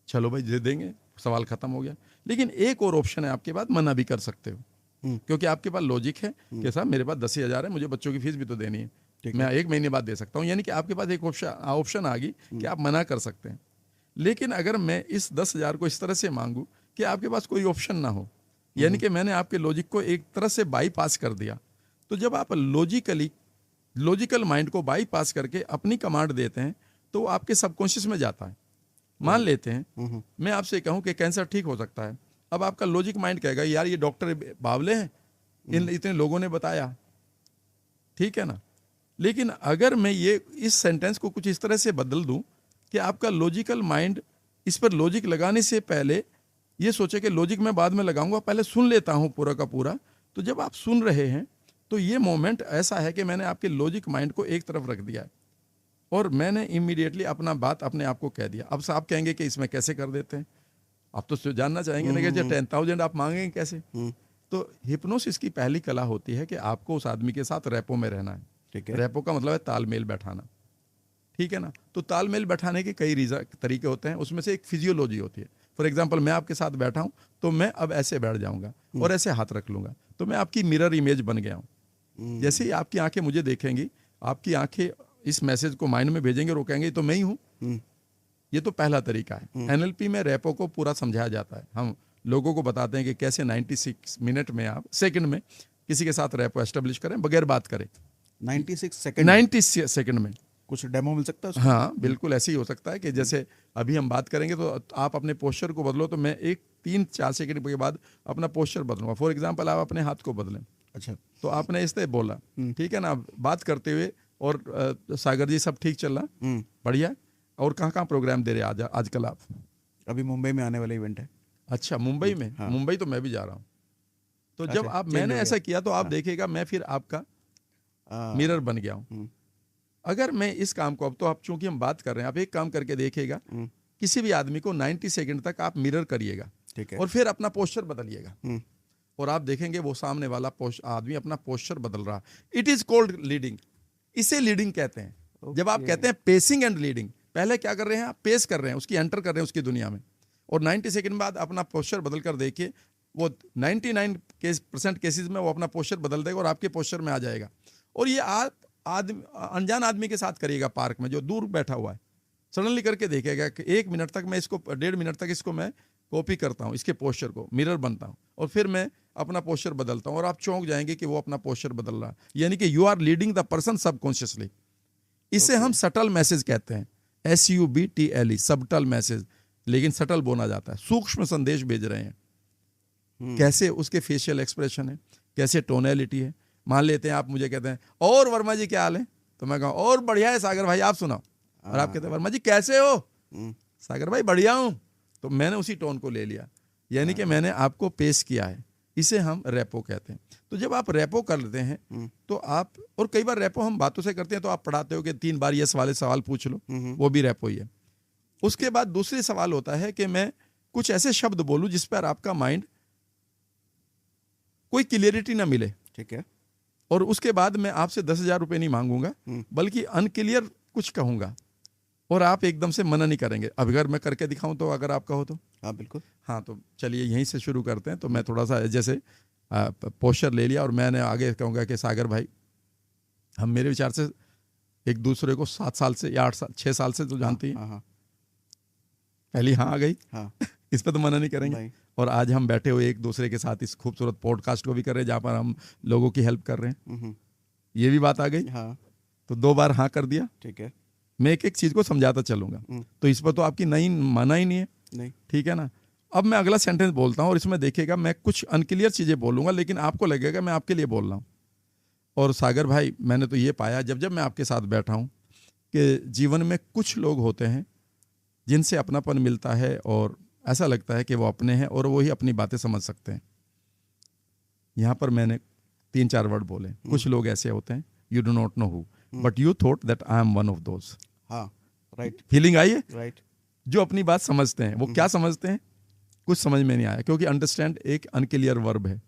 चलो भाई दे देंगे, सवाल खत्म हो गया। लेकिन एक और ऑप्शन है आपके पास, मना भी कर सकते हो, क्योंकि आपके पास लॉजिक है कि साहब मेरे पास 10,000 है, मुझे बच्चों की फीस भी तो देनी है, मैं 1 महीने बाद दे सकता हूँ। यानी कि आपके पास एक ऑप्शन आ गई कि आप मना कर सकते हैं। लेकिन अगर मैं इस 10,000 को इस तरह से मांगूं कि आपके पास कोई ऑप्शन ना हो, यानी कि मैंने आपके लॉजिक को एक तरह से बाईपास कर दिया, तो जब आप लॉजिकल माइंड को बाईपास करके अपनी कमांड देते हैं, तो वो आपके सबकॉन्शियस में जाता है। मान लेते हैं मैं आपसे कहूं कि कैंसर ठीक हो सकता है, अब आपका लॉजिक माइंड कहेगा यार ये डॉक्टर बावले हैं, इतने लोगों ने बताया, ठीक है ना। लेकिन अगर मैं ये इस सेंटेंस को कुछ इस तरह से बदल दूं कि आपका लॉजिकल माइंड इस पर लॉजिक लगाने से पहले ये सोचे कि लॉजिक मैं बाद में लगाऊंगा, पहले सुन लेता हूं पूरा का पूरा, तो जब आप सुन रहे हैं तो ये मोमेंट ऐसा है कि मैंने आपके लॉजिक माइंड को एक तरफ रख दिया है और मैंने इमीडिएटली अपना बात अपने आप को कह दिया। अब आप कहेंगे कि इसमें कैसे कर देते हैं, आप तो जानना चाहेंगे ना कि 10,000 आप मांगेंगे कैसे। तो हिप्नोसिस की पहली कला होती है कि आपको उस आदमी के साथ रेपो में रहना है। ठीक है, रेपो का मतलब है तालमेल बैठाना, ठीक है ना। तो तालमेल बैठाने के कई तरीके होते हैं, उसमें से एक फिजियोलॉजी होती है। फॉर एग्जाम्पल, मैं आपके साथ बैठा हूं तो मैं अब ऐसे बैठ जाऊंगा और ऐसे हाथ रख लूंगा, तो मैं आपकी मिरर इमेज बन गया हूं। जैसे ही आपकी आंखें मुझे देखेंगी, आपकी आंखें इस मैसेज को माइंड में भेजेंगे और वो कहेंगे तो मैं ही हूं। ये तो पहला तरीका है। एनएलपी में रेपो को पूरा समझाया जाता है। हम लोगों को बताते हैं कि कैसे 96 मिनट में आप सेकंड में किसी के साथ रेपो एस्टेब्लिश करें बगैर बात करें। 90 सेकंड में कुछ डेमो मिल सकता है? हाँ बिल्कुल, ऐसे ही हो सकता है कि जैसे अभी हम बात करेंगे तो आप अपने पोस्चर को बदलो, तो मैं 3-4 सेकंड के बाद अपना पोस्चर बदलूंगा। फॉर एग्जांपल, आप अपने हाथ को बदलें। अच्छा, तो आपने इस तरह बोला, ठीक है ना, बात करते हुए, और सागर जी सब ठीक चल रहा, बढ़िया। और कहाँ प्रोग्राम दे रहे आजकल आप? अभी मुंबई में आने वाला इवेंट है। अच्छा, मुंबई में? हाँ। मुंबई तो मैं भी जा रहा हूँ। तो जब आप मैंने ऐसा किया तो आप देखिएगा मैं फिर आपका मिरर बन गया हूँ। अगर मैं इस काम को, अब तो आप चूंकि हम बात कर रहे हैं, आप एक काम करके देखिएगा, किसी भी आदमी को 90 सेकंड तक आप मिरर करिएगा, ठीक है, और फिर अपना पोस्चर बदलिएगा, और आप देखेंगे वो सामने वाला आदमी अपना पोस्चर बदल रहा। It is called leading. इसे लीडिंग कहते हैं। जब आप कहते हैं पेसिंग एंड लीडिंग, पहले क्या कर रहे हैं आप? पेस कर रहे हैं, उसकी एंटर कर रहे हैं उसकी दुनिया में, और 90 सेकंड बाद अपना पोस्चर बदल कर देखिए, वो 99% केसेस में वो अपना पोस्चर बदल देगा और आपके पोस्चर में आ जाएगा। और ये आप अनजान आदमी के साथ करिएगा, पार्क में जो दूर बैठा हुआ है, सडनली करके देखेगा कि 1 मिनट तक मैं इसको, 1.5 मिनट तक इसको मैं कॉपी करता हूँ, इसके पोस्चर को, मिरर बनता हूँ, और फिर मैं अपना पोस्चर बदलता हूँ, और आप चौंक जाएंगे कि वो अपना पोस्चर बदल रहा है। यानी कि you are leading the person subconsciously. इसे हम सटल मैसेज कहते हैं, SUBTLE, सबटल मैसेज। लेकिन सटल बोला जाता है, सूक्ष्म संदेश भेज रहे हैं। कैसे? उसके फेशियल एक्सप्रेशन है, कैसे टोनैलिटी है। मान लेते हैं आप मुझे कहते हैं और वर्मा जी क्या हाल है, तो मैं कहूँ और बढ़िया है सागर भाई, आप सुनाओ। और आप कहते हैं वर्मा जी कैसे हो? सागर भाई बढ़िया हूं। तो मैंने उसी टोन को ले लिया, यानी कि मैंने आपको पेश किया है। इसे हम रेपो कहते हैं। तो जब आप रेपो कर लेते हैं तो आप, और कई बार रेपो हम बातों से करते हैं, तो आप पढ़ाते हो कि 3 बार यस वाले सवाल पूछ लो, वो भी रेपो ही है। उसके बाद दूसरी सवाल होता है कि मैं कुछ ऐसे शब्द बोलूं जिस पर आपका माइंड कोई क्लियरिटी ना मिले, ठीक है, और उसके बाद मैं आपसे 10,000 रुपये नहीं मांगूंगा, बल्कि अनक्लियर कुछ कहूंगा, और आप एकदम से मना नहीं करेंगे। अब अगर मैं करके दिखाऊं तो, अगर आप कहो तो? हाँ बिल्कुल। हाँ, तो चलिए यहीं से शुरू करते हैं। तो मैं थोड़ा सा, जैसे पोस्चर ले लिया और मैंने आगे कहूँगा कि सागर भाई, हम मेरे विचार से एक दूसरे को 7 साल से या 8 साल 6 साल से तो जानती हैं। हाँ पहली हाँ आ गई, हाँ इस पर तो मना नहीं करेंगे। भाई। और आज हम बैठे हुए एक दूसरे के साथ इस खूबसूरत पॉडकास्ट को भी कर रहे हैं जहाँ पर हम लोगों की हेल्प कर रहे हैं, ये भी बात आ गई। हाँ तो 2 बार हाँ कर दिया। ठीक है। मैं एक एक चीज़ को समझाता चलूंगा, तो इस पर तो आपकी नहीं माना ही नहीं है, नहीं ठीक है ना। अब मैं अगला सेंटेंस बोलता हूँ और इसमें देखिएगा मैं कुछ अनक्लियर चीज़ें बोलूँगा, लेकिन आपको लगेगा मैं आपके लिए बोल रहा हूँ। और सागर भाई, मैंने तो ये पाया जब जब मैं आपके साथ बैठा हूँ कि जीवन में कुछ लोग होते हैं जिनसे अपनापन मिलता है और ऐसा लगता है कि वो अपने हैं और वो ही अपनी बातें समझ सकते हैं। यहाँ पर मैंने 3-4 वर्ड बोले। कुछ लोग ऐसे होते हैं, you do not know who, but you thought that I am one of those. हाँ राइट फीलिंग आई है? राइट। जो अपनी बात समझते हैं। वो क्या समझते हैं, कुछ समझ में नहीं आया, क्योंकि अंडरस्टैंड एक अनक्लियर वर्ब है।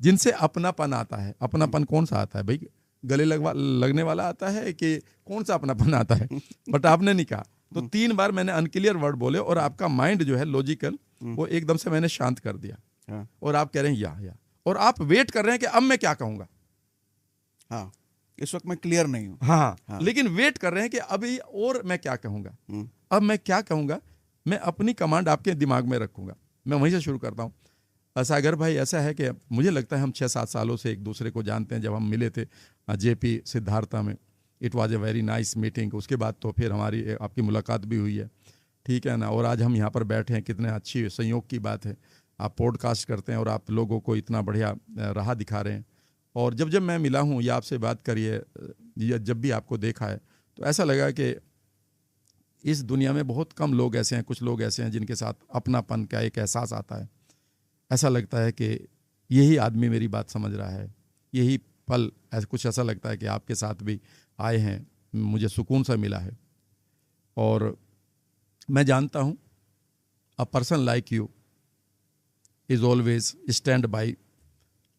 जिनसे अपनापन आता है, अपनापन कौन सा आता है भाई? गले लगने वाला आता है कि कौन सा अपनापन आता है? बट आपने नहीं कहा। तो 3 बार मैंने अनक्लियर वर्ड बोले और आपका माइंड जो है लॉजिकल, वो एकदम से मैंने शांत कर दिया। हाँ और आप कह रहे हैं या, और आप वेट कर रहे हैं कि अब मैं क्या कहूंगा। हाँ, इस वक्त मैं क्लियर नहीं हूँ। हाँ, लेकिन वेट कर रहे हैं कि अभी और मैं क्या कहूंगा, अब मैं क्या कहूंगा। मैं अपनी कमांड आपके दिमाग में रखूंगा। मैं वहीं से शुरू करता हूँ। सागर भाई, ऐसा है कि मुझे लगता है हम 6-7 सालों से एक दूसरे को जानते हैं। जब हम मिले थे जेपी सिद्धार्था में, it was a very nice meeting. उसके बाद तो फिर हमारी आपकी मुलाकात भी हुई है, ठीक है ना। और आज हम यहाँ पर बैठे हैं, कितने अच्छी संयोग की बात है। आप पॉडकास्ट करते हैं और आप लोगों को इतना बढ़िया राह दिखा रहे हैं। और जब जब मैं मिला हूँ या आपसे बात करिए या जब भी आपको देखा है, तो ऐसा लगा कि इस दुनिया में बहुत कम लोग ऐसे हैं, कुछ लोग ऐसे हैं जिनके साथ अपनापन का एक एहसास आता है। ऐसा लगता है कि यही आदमी मेरी बात समझ रहा है, यही पल कुछ ऐसा लगता है कि आपके साथ भी आए हैं, मुझे सुकून सा मिला है। और मैं जानता हूँ अ person like you is always stand by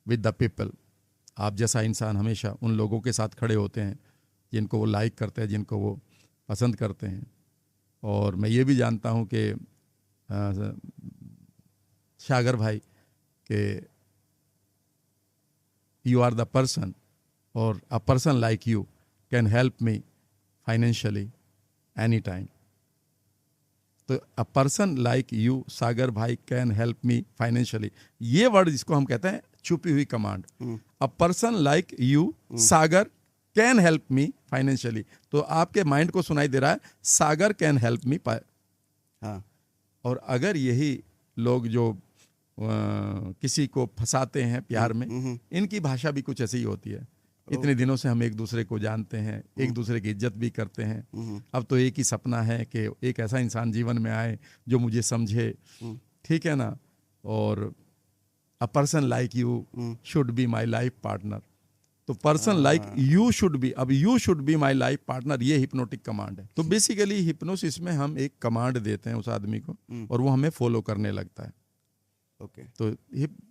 with the people. आप जैसा इंसान हमेशा उन लोगों के साथ खड़े होते हैं जिनको वो लाइक करते हैं, जिनको वो पसंद करते हैं। और मैं ये भी जानता हूँ कि सागर भाई के यू आर द पर्सन, और a person like you can help me financially any time. तो अ पर्सन लाइक यू सागर भाई कैन हेल्प मी फाइनेंशियली, ये वर्ड जिसको हम कहते हैं छुपी हुई command. A person like you Sagar can help me financially, तो आपके माइंड को सुनाई दे रहा है सागर कैन हेल्प मी। हाँ। और अगर यही लोग जो किसी को फंसाते हैं प्यार में, इनकी भाषा भी कुछ ऐसी ही होती है। इतने दिनों से हम एक दूसरे को जानते हैं, एक दूसरे की इज्जत भी करते हैं। अब तो एक ही सपना है कि एक ऐसा इंसान जीवन में आए जो मुझे समझे, ठीक है ना। और a person like you should be my life partner. तो person like you should be, अब you should be my life partner, ये हिप्नोटिक कमांड है। तो बेसिकली हिप्नोसिस में हम एक कमांड देते हैं उस आदमी को और वो हमें फॉलो करने लगता है। ओके। तो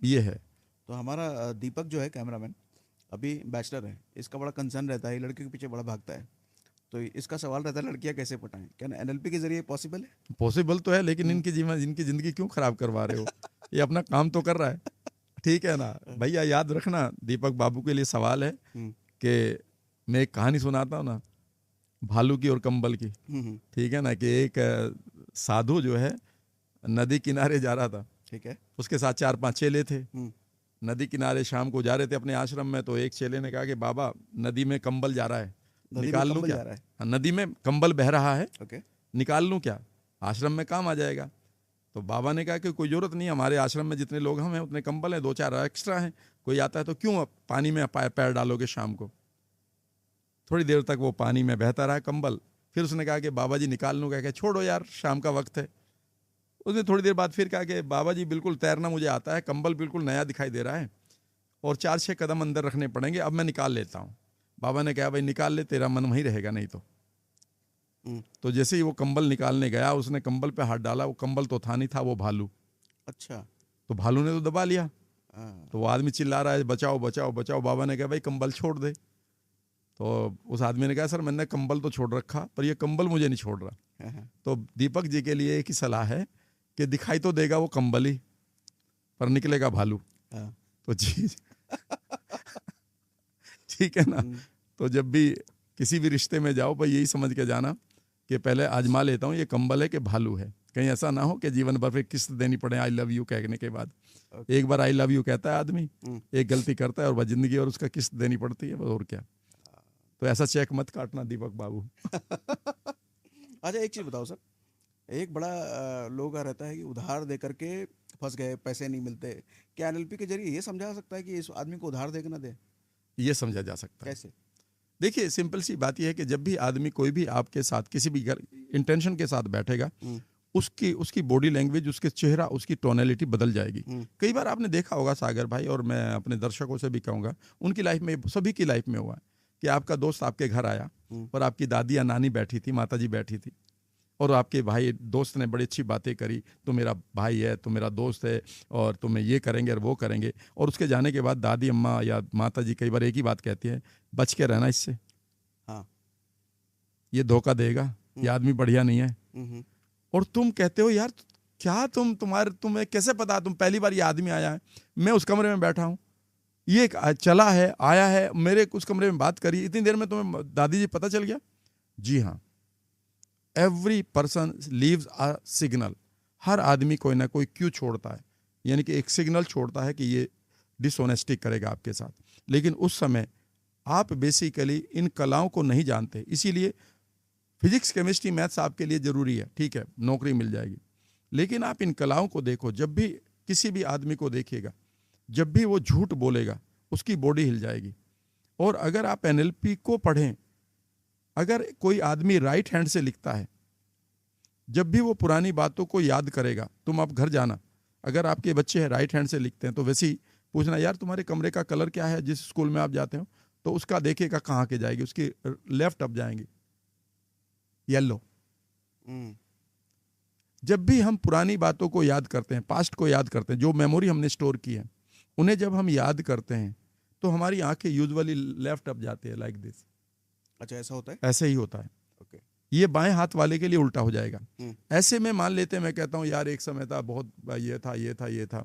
ये है। तो हमारा दीपक जो है कैमरामैन, अभी बैचलर है। इसका बड़ा कंसर्न रहता है, लड़कियों के पीछे बड़ा भागता है। तो इसका सवाल रहता है लड़कियां कैसे पटाएं, क्या एनएलपी के जरिए पॉसिबल है? पॉसिबल तो है, लेकिन इनकी जिंदगी क्यों खराब करवा रहे हो? ये अपना काम तो कर रहा है, ठीक है ना भैया। याद रखना, दीपक बाबू के लिए सवाल है कि मैं एक कहानी सुनाता हूँ ना, भालू की और कंबल की, ठीक है ना। कि एक साधु जो है नदी किनारे जा रहा था, ठीक है। उसके साथ 4-5 चेले थे। नदी किनारे शाम को जा रहे थे अपने आश्रम में। तो एक चेले ने कहा कि बाबा, नदी में कंबल जा रहा है, निकाल लूं क्या? नदी में कंबल बह रहा है, निकाल लूं क्या? आश्रम में काम आ जाएगा। तो बाबा ने कहा कि कोई जरूरत नहीं, हमारे आश्रम में जितने लोग हम हैं उतने कंबल हैं, 2-4 एक्स्ट्रा हैं। कोई आता है तो क्यों पानी में पैर डालोगे शाम को? थोड़ी देर तक वो पानी में बहता रहा कंबल। फिर उसने कहा कि बाबा जी निकाल लूँ क्या? छोड़ो यार, शाम का वक्त है। उसने थोड़ी देर बाद फिर कहा कि बाबा जी बिल्कुल तैरना मुझे आता है, कंबल बिल्कुल नया दिखाई दे रहा है और 4-6 कदम अंदर रखने पड़ेंगे, अब मैं निकाल लेता हूँ। बाबा ने कहा भाई निकाल ले, तेरा मन वहीं रहेगा नहीं तो। तो जैसे ही वो कंबल निकालने गया, उसने कंबल पे हाथ डाला, वो कंबल तो था नहीं, था वो भालू। अच्छा। तो भालू ने तो दबा लिया। तो वो आदमी चिल्ला रहा है बचाओ बचाओ बचाओ। बाबा ने कहा भाई कंबल छोड़ दे। तो उस आदमी ने कहा सर मैंने कंबल तो छोड़ रखा, पर ये कंबल मुझे नहीं छोड़ रहा। तो दीपक जी के लिए एक ही सलाह है कि दिखाई तो देगा वो कंबल ही, पर निकलेगा भालू। तो जी ठीक है ना। तो जब भी किसी भी रिश्ते में जाओ भाई, यही समझ के जाना कि पहले आजमा लेता हूँ ये कंबल है कि भालू है। कहीं ऐसा ना हो कि जीवन भर फिर किस्त देनी पड़े आई लव यू कहने के बाद। एक बार आई लव यू कहता है आदमी, एक गलती करता है और वह जिंदगी और उसका किस्त देनी पड़ती है, और क्या। तो ऐसा चेक मत काटना दीपक बाबू। अच्छा एक चीज़ बताओ सर, एक बड़ा लोगों का रहता है कि उधार दे करके फंस गए, पैसे नहीं मिलते। क्या एनएलपी के जरिए ये समझा सकता है कि इस आदमी को उधार दे के ना दे? ये समझा जा सकता है। कैसे? देखिए सिंपल सी बात यह है कि जब भी आदमी कोई भी आपके साथ किसी भी इंटेंशन के साथ बैठेगा, उसकी बॉडी लैंग्वेज, उसके चेहरा, उसकी टोनैलिटी बदल जाएगी। कई बार आपने देखा होगा सागर भाई, और मैं अपने दर्शकों से भी कहूँगा, उनकी लाइफ में, सभी की लाइफ में हुआ है कि आपका दोस्त आपके घर आया और आपकी दादी या नानी बैठी थी, माता जी बैठी थी, और आपके भाई दोस्त ने बड़ी अच्छी बातें करी, तो मेरा भाई है, तो मेरा दोस्त है, और तुम्हें ये करेंगे और वो करेंगे। और उसके जाने के बाद दादी अम्मा या माता जी कई बार एक ही बात कहती है, बच के रहना इससे, हाँ ये धोखा देगा, ये आदमी बढ़िया नहीं है। और तुम कहते हो यार क्या तुम्हें कैसे पता, तुम पहली बार ये आदमी आया है, मैं उस कमरे में बैठा हूँ, ये चला है, आया है, मेरे उस कमरे में बात करी, इतनी देर में तुम्हें दादी जी पता चल गया? जी हाँ, every person leaves a signal. हर आदमी कोई ना कोई क्यों छोड़ता है, यानी कि एक सिग्नल छोड़ता है कि ये डिसऑनेस्टी करेगा आपके साथ। लेकिन उस समय आप बेसिकली इन कलाओं को नहीं जानते, इसीलिए फिजिक्स, केमिस्ट्री, मैथ्स आपके लिए जरूरी है, ठीक है, नौकरी मिल जाएगी। लेकिन आप इन कलाओं को देखो, जब भी किसी भी आदमी को देखिएगा, जब भी वो झूठ बोलेगा उसकी बॉडी हिल जाएगी। और अगर आप एनएलपी को पढ़ें, अगर कोई आदमी राइट हैंड से लिखता है, जब भी वो पुरानी बातों को याद करेगा, तुम आप घर जाना, अगर आपके बच्चे हैं राइट हैंड से लिखते हैं तो वैसे ही पूछना, यार तुम्हारे कमरे का कलर क्या है जिस स्कूल में आप जाते हो, तो उसका देखेगा कहाँ के जाएगी, उसकी लेफ्ट अप जाएंगी, येलो। जब भी हम पुरानी बातों को याद करते हैं, पास्ट को याद करते हैं, जो मेमोरी हमने स्टोर की है, उन्हें जब हम याद करते हैं तो हमारी आंखें यूजुअली लेफ्ट अप जाती है, लाइक दिस। अच्छा ऐसा होता है? ऐसे ही होता है। ओके। ये बाएं हाथ वाले के लिए उल्टा हो जाएगा। ऐसे में मान लेते हैं, मैं कहता हूँ यार एक समय था, बहुत ये था ये था ये था,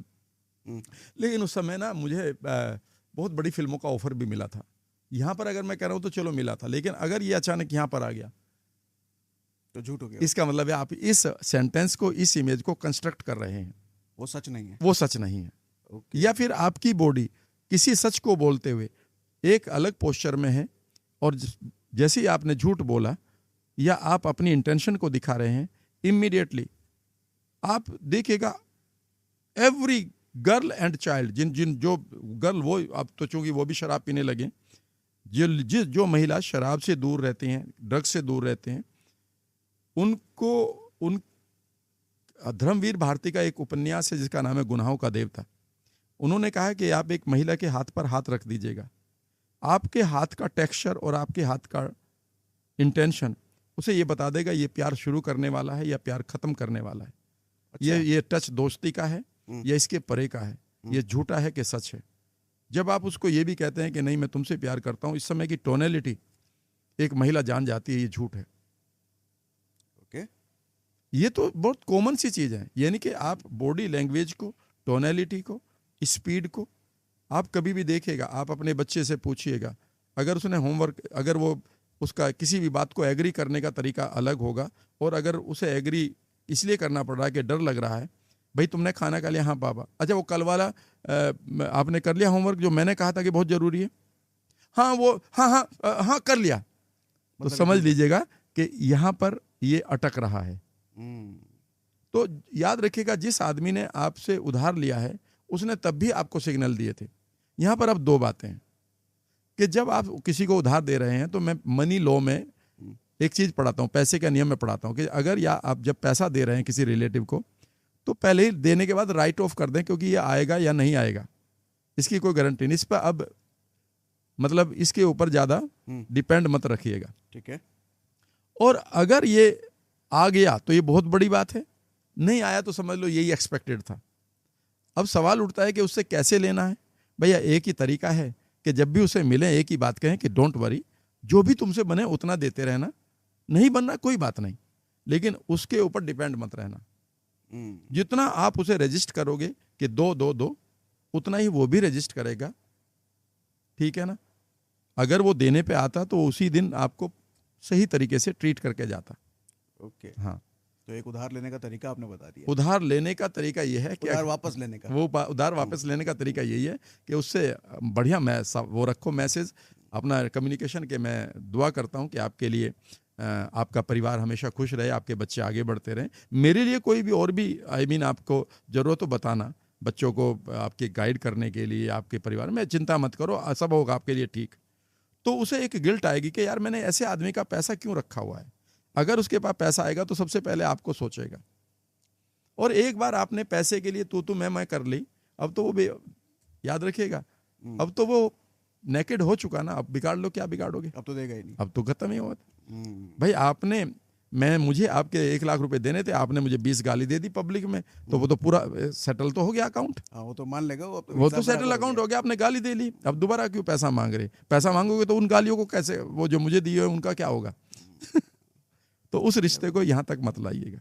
लेकिन उस समय ना मुझे बहुत बड़ी फिल्मों का ऑफर भी मिला था। यहाँ पर अगर मैं कह रहा हूँ तो चलो मिला था, लेकिन अगर ये अचानक यहाँ पर आ गया तो झूठ हो गया। इसका मतलब है आप इस सेंटेंस को, इस इमेज को कंस्ट्रक्ट कर रहे हैं, वो सच नहीं है, वो सच नहीं है। ओके। या फिर आपकी बॉडी किसी सच को बोलते हुए एक अलग पोस्चर में है, और जैसे ही आपने झूठ बोला या आप अपनी इंटेंशन को दिखा रहे हैं, इमीडिएटली आप देखिएगा एवरी गर्ल एंड चाइल्ड, जो गर्ल, वो अब तो चूंकि वो भी शराब पीने लगे, जो महिला शराब से दूर रहती हैं, ड्रग्स से दूर रहते हैं, उन धर्मवीर भारती का एक उपन्यास है जिसका नाम है गुनाहों का देवता। उन्होंने कहा कि आप एक महिला के हाथ पर हाथ रख दीजिएगा, आपके हाथ का टेक्सचर और आपके हाथ का इंटेंशन उसे ये बता देगा ये प्यार शुरू करने वाला है या प्यार खत्म करने वाला है। अच्छा। ये टच दोस्ती का है या इसके परे का है, ये झूठा है कि सच है। जब आप उसको ये भी कहते हैं कि नहीं मैं तुमसे प्यार करता हूं, इस समय की टोनैलिटी एक महिला जान जाती है ये झूठ है। ओके। ये तो बहुत कॉमन सी चीज है, यानी कि आप बॉडी लैंग्वेज को, टोनैलिटी को, स्पीड को आप कभी भी देखिएगा। आप अपने बच्चे से पूछिएगा, अगर उसने होमवर्क, अगर वो उसका किसी भी बात को एग्री करने का तरीका अलग होगा, और अगर उसे एग्री इसलिए करना पड़ रहा है कि डर लग रहा है, भाई तुमने खाना खा लिया? हाँ पापा। अच्छा वो कल वाला आपने कर लिया होमवर्क जो मैंने कहा था कि बहुत जरूरी है? हाँ वो हाँ कर लिया। तो समझ लीजिएगा कि यहाँ पर ये अटक रहा है। तो याद रखिएगा, जिस आदमी ने आपसे उधार लिया है उसने तब भी आपको सिग्नल दिए थे। यहाँ पर अब दो बातें हैं कि जब आप किसी को उधार दे रहे हैं, तो मैं मनी लॉ में एक चीज पढ़ाता हूँ, पैसे का नियम में पढ़ाता हूँ कि अगर या आप जब पैसा दे रहे हैं किसी रिलेटिव को, तो पहले ही देने के बाद राइट ऑफ कर दें, क्योंकि ये आएगा या नहीं आएगा इसकी कोई गारंटी नहीं। इस पर अब मतलब इसके ऊपर ज्यादा डिपेंड मत रखिएगा, ठीक है। और अगर ये आ गया तो ये बहुत बड़ी बात है, नहीं आया तो समझ लो यही एक्सपेक्टेड था। अब सवाल उठता है कि उससे कैसे लेना है। भैया एक ही तरीका है कि जब भी उसे मिले एक ही बात कहें कि डोंट वरी, जो भी तुमसे बने उतना देते रहना, नहीं बनना कोई बात नहीं, लेकिन उसके ऊपर डिपेंड मत रहना। जितना आप उसे रजिस्ट करोगे कि दो दो दो, उतना ही वो भी रजिस्ट करेगा, ठीक है ना। अगर वो देने पे आता तो उसी दिन आपको सही तरीके से ट्रीट करके जाता। ओके। हाँ, तो एक उधार लेने का तरीका आपने बता दिया। उधार लेने का तरीका ये है कि उधार वापस लेने का, वो उधार वापस लेने का तरीका यही है कि उससे बढ़िया वो रखो मैसेज अपना कम्युनिकेशन के। मैं दुआ करता हूँ कि आपके लिए आपका परिवार हमेशा खुश रहे, आपके बच्चे आगे बढ़ते रहें। मेरे लिए कोई भी और भी आपको ज़रूरत हो बताना, बच्चों को आपके गाइड करने के लिए, आपके परिवार में, चिंता मत करो, सब होगा आपके लिए ठीक। तो उसे एक गिल्ट आएगी कि यार मैंने ऐसे आदमी का पैसा क्यों रखा हुआ है। अगर उसके पास पैसा आएगा तो सबसे पहले आपको सोचेगा। और एक बार आपने पैसे के लिए तू मैं कर ली, अब तो वो याद रखिएगा, अब तो वो नेकेड हो चुका ना। अब बिगाड़ लो, क्या बिगाड़ोगे, अब तो देगा ही नहीं, अब तो खत्म ही हुआ। भाई आपने मुझे आपके 1 लाख रुपए देने थे, आपने मुझे 20 गाली दे दी पब्लिक में, तो वो तो पूरा सेटल तो हो गया अकाउंट। हाँ, वो तो मान लेगा, वो तो सेटल अकाउंट हो गया। आपने गाली दे ली, अब दोबारा क्यों पैसा मांग रहे। पैसा मांगोगे तो उन गालियों को कैसे, वो जो मुझे दिए उनका क्या होगा। तो उस रिश्ते को यहाँ तक मत लाइएगा।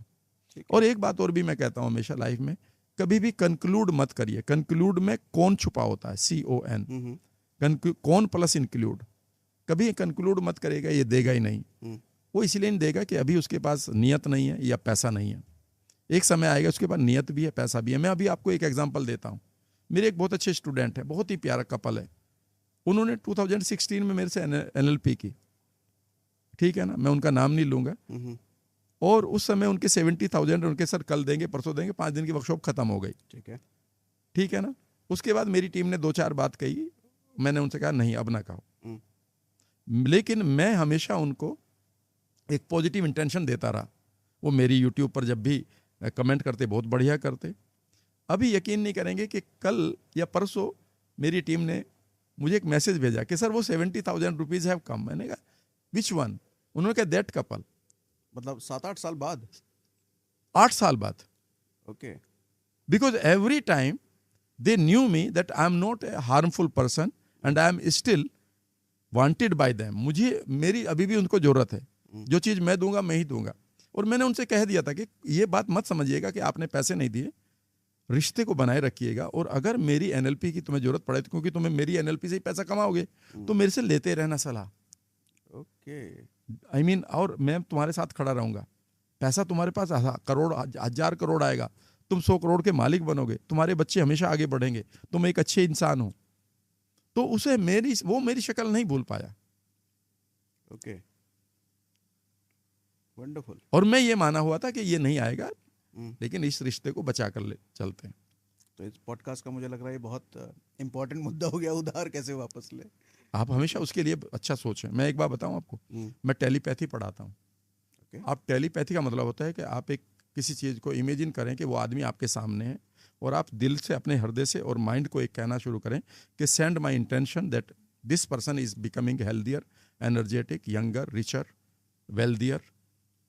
और एक बात और भी मैं कहता हूँ हमेशा लाइफ में, कभी भी कंक्लूड मत करिए। कंक्लूड में कौन छुपा होता है, CON, कौन प्लस इंक्लूड। कभी कंक्लूड मत करेगा, ये देगा ही नहीं। वो इसलिए नहीं देगा कि अभी उसके पास नियत नहीं है या पैसा नहीं है। एक समय आएगा उसके पास नियत भी है, पैसा भी है। मैं अभी आपको एक एग्जांपल देता हूँ। मेरे एक बहुत अच्छे स्टूडेंट है, बहुत ही प्यारा कपल है। उन्होंने 2016 में मेरे से NLP की, ठीक है ना, मैं उनका नाम नहीं लूंगा। और उस समय उनके 70,000 उनके सर कल देंगे परसों देंगे, 5 दिन की वर्कशॉप खत्म हो गई। ठीक है ना। उसके बाद मेरी टीम ने 2-4 बात कही, मैंने उनसे कहा नहीं अब ना कहो। लेकिन मैं हमेशा उनको एक पॉजिटिव इंटेंशन देता रहा। वो मेरी यूट्यूब पर जब भी कमेंट करते बहुत बढ़िया करते। अभी यकीन नहीं करेंगे कि कल या परसों मेरी टीम ने मुझे एक मैसेज भेजा कि सर वो 70,000 रुपीज हैव कम। मैंने कहा विच वन। उन्होंने कहा दैट कपल। मतलब 7-8 साल बाद, 8 साल बाद। Okay. Because every time they knew me that I am not a harmful person and I am still wanted bye them. मुझे मेरी अभी भी उनको जरूरत है, जो चीज मैं दूंगा मैं ही दूंगा। और मैंने उनसे कह दिया था कि ये बात मत समझिएगा कि आपने पैसे नहीं दिए, रिश्ते को बनाए रखिएगा। और अगर मेरी NLP की तुम्हें जरूरत पड़े, क्योंकि तुम्हें मेरी NLP से ही पैसा कमाओगे, तो मेरे से लेते रहना सलाह। ओके। और मैं तुम्हारे साथ खड़ा रहूंगा। पैसा तुम्हारे पास करोड़ 1000 करोड़ आएगा, तुम 100 करोड़ के मालिक बनोगे, तुम्हारे बच्चे हमेशा आगे बढ़ेंगे, तुम एक अच्छे इंसान हो। तो उसे वो मेरी शक्ल नहीं भूल पाया। Okay, wonderful. और मैं ये माना हुआ था कि ये नहीं आएगा, लेकिन इस रिश्ते को बचा कर चलते हैं। तो इस पॉडकास्ट का मुझे लग रहा है बहुत इंपॉर्टेंट मुद्दा हो गया, उधार कैसे वापस ले। आप हमेशा उसके लिए अच्छा सोचें। मैं एक बात बताऊं आपको, मैं टेलीपैथी पढ़ाता हूं। आप टेलीपैथी का मतलब होता है कि आप एक किसी चीज को इमेजिन करें कि वो आदमी आपके सामने है, और आप दिल से, अपने हृदय से और माइंड को एक कहना शुरू करें कि send my intention that this person is becoming healthier, energetic, younger, richer, wealthier.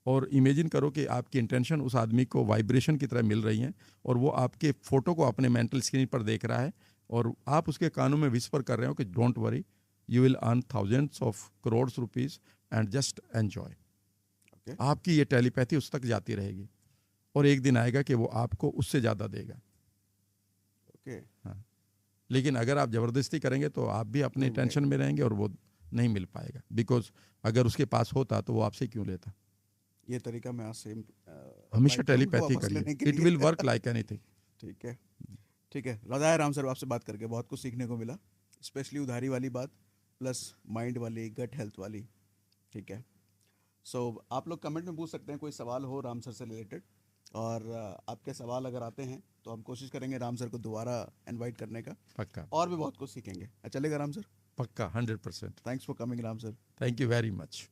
और इमेजिन करो कि आपकी इंटेंशन उस आदमी को वाइब्रेशन की तरह मिल रही हैं, और वो आपके फोटो को अपने मेंटल स्क्रीन पर देख रहा है, और आप उसके कानों में विस्पर कर रहे हो कि don't worry, you will earn thousands of crores rupees and just enjoy. आपकी ये टेलीपैथी उस तक जाती रहेगी, और एक दिन आएगा कि वो आपको उससे ज्यादा देगा। हाँ। लेकिन अगर आप जबरदस्ती करेंगे तो आप भी अपने टेंशन में रहेंगे और वो नहीं मिल पाएगा। बिकॉज अगर उसके पास होता तो वो आपसे क्यों लेता। ये तरीका मैं आज से हमेशा टेलीपैथी करिए, it will work like anything. ठीक है, ठीक है। मजा आया राम सर आपसे बात करके, बहुत कुछ सीखने को मिला, स्पेशली उधारी वाली बात, प्लस माइंड वाली, गट हेल्थ वाली। ठीक है। सो आप लोग कमेंट में पूछ सकते हैं, कोई सवाल हो राम सर से रिलेटेड, और आपके सवाल अगर आते हैं तो हम कोशिश करेंगे राम सर को दोबारा इनवाइट करने का। पक्का। और भी बहुत कुछ सीखेंगे। चलेगा राम सर? पक्का, 100%। Thanks for coming Ram sir. Thank you very much.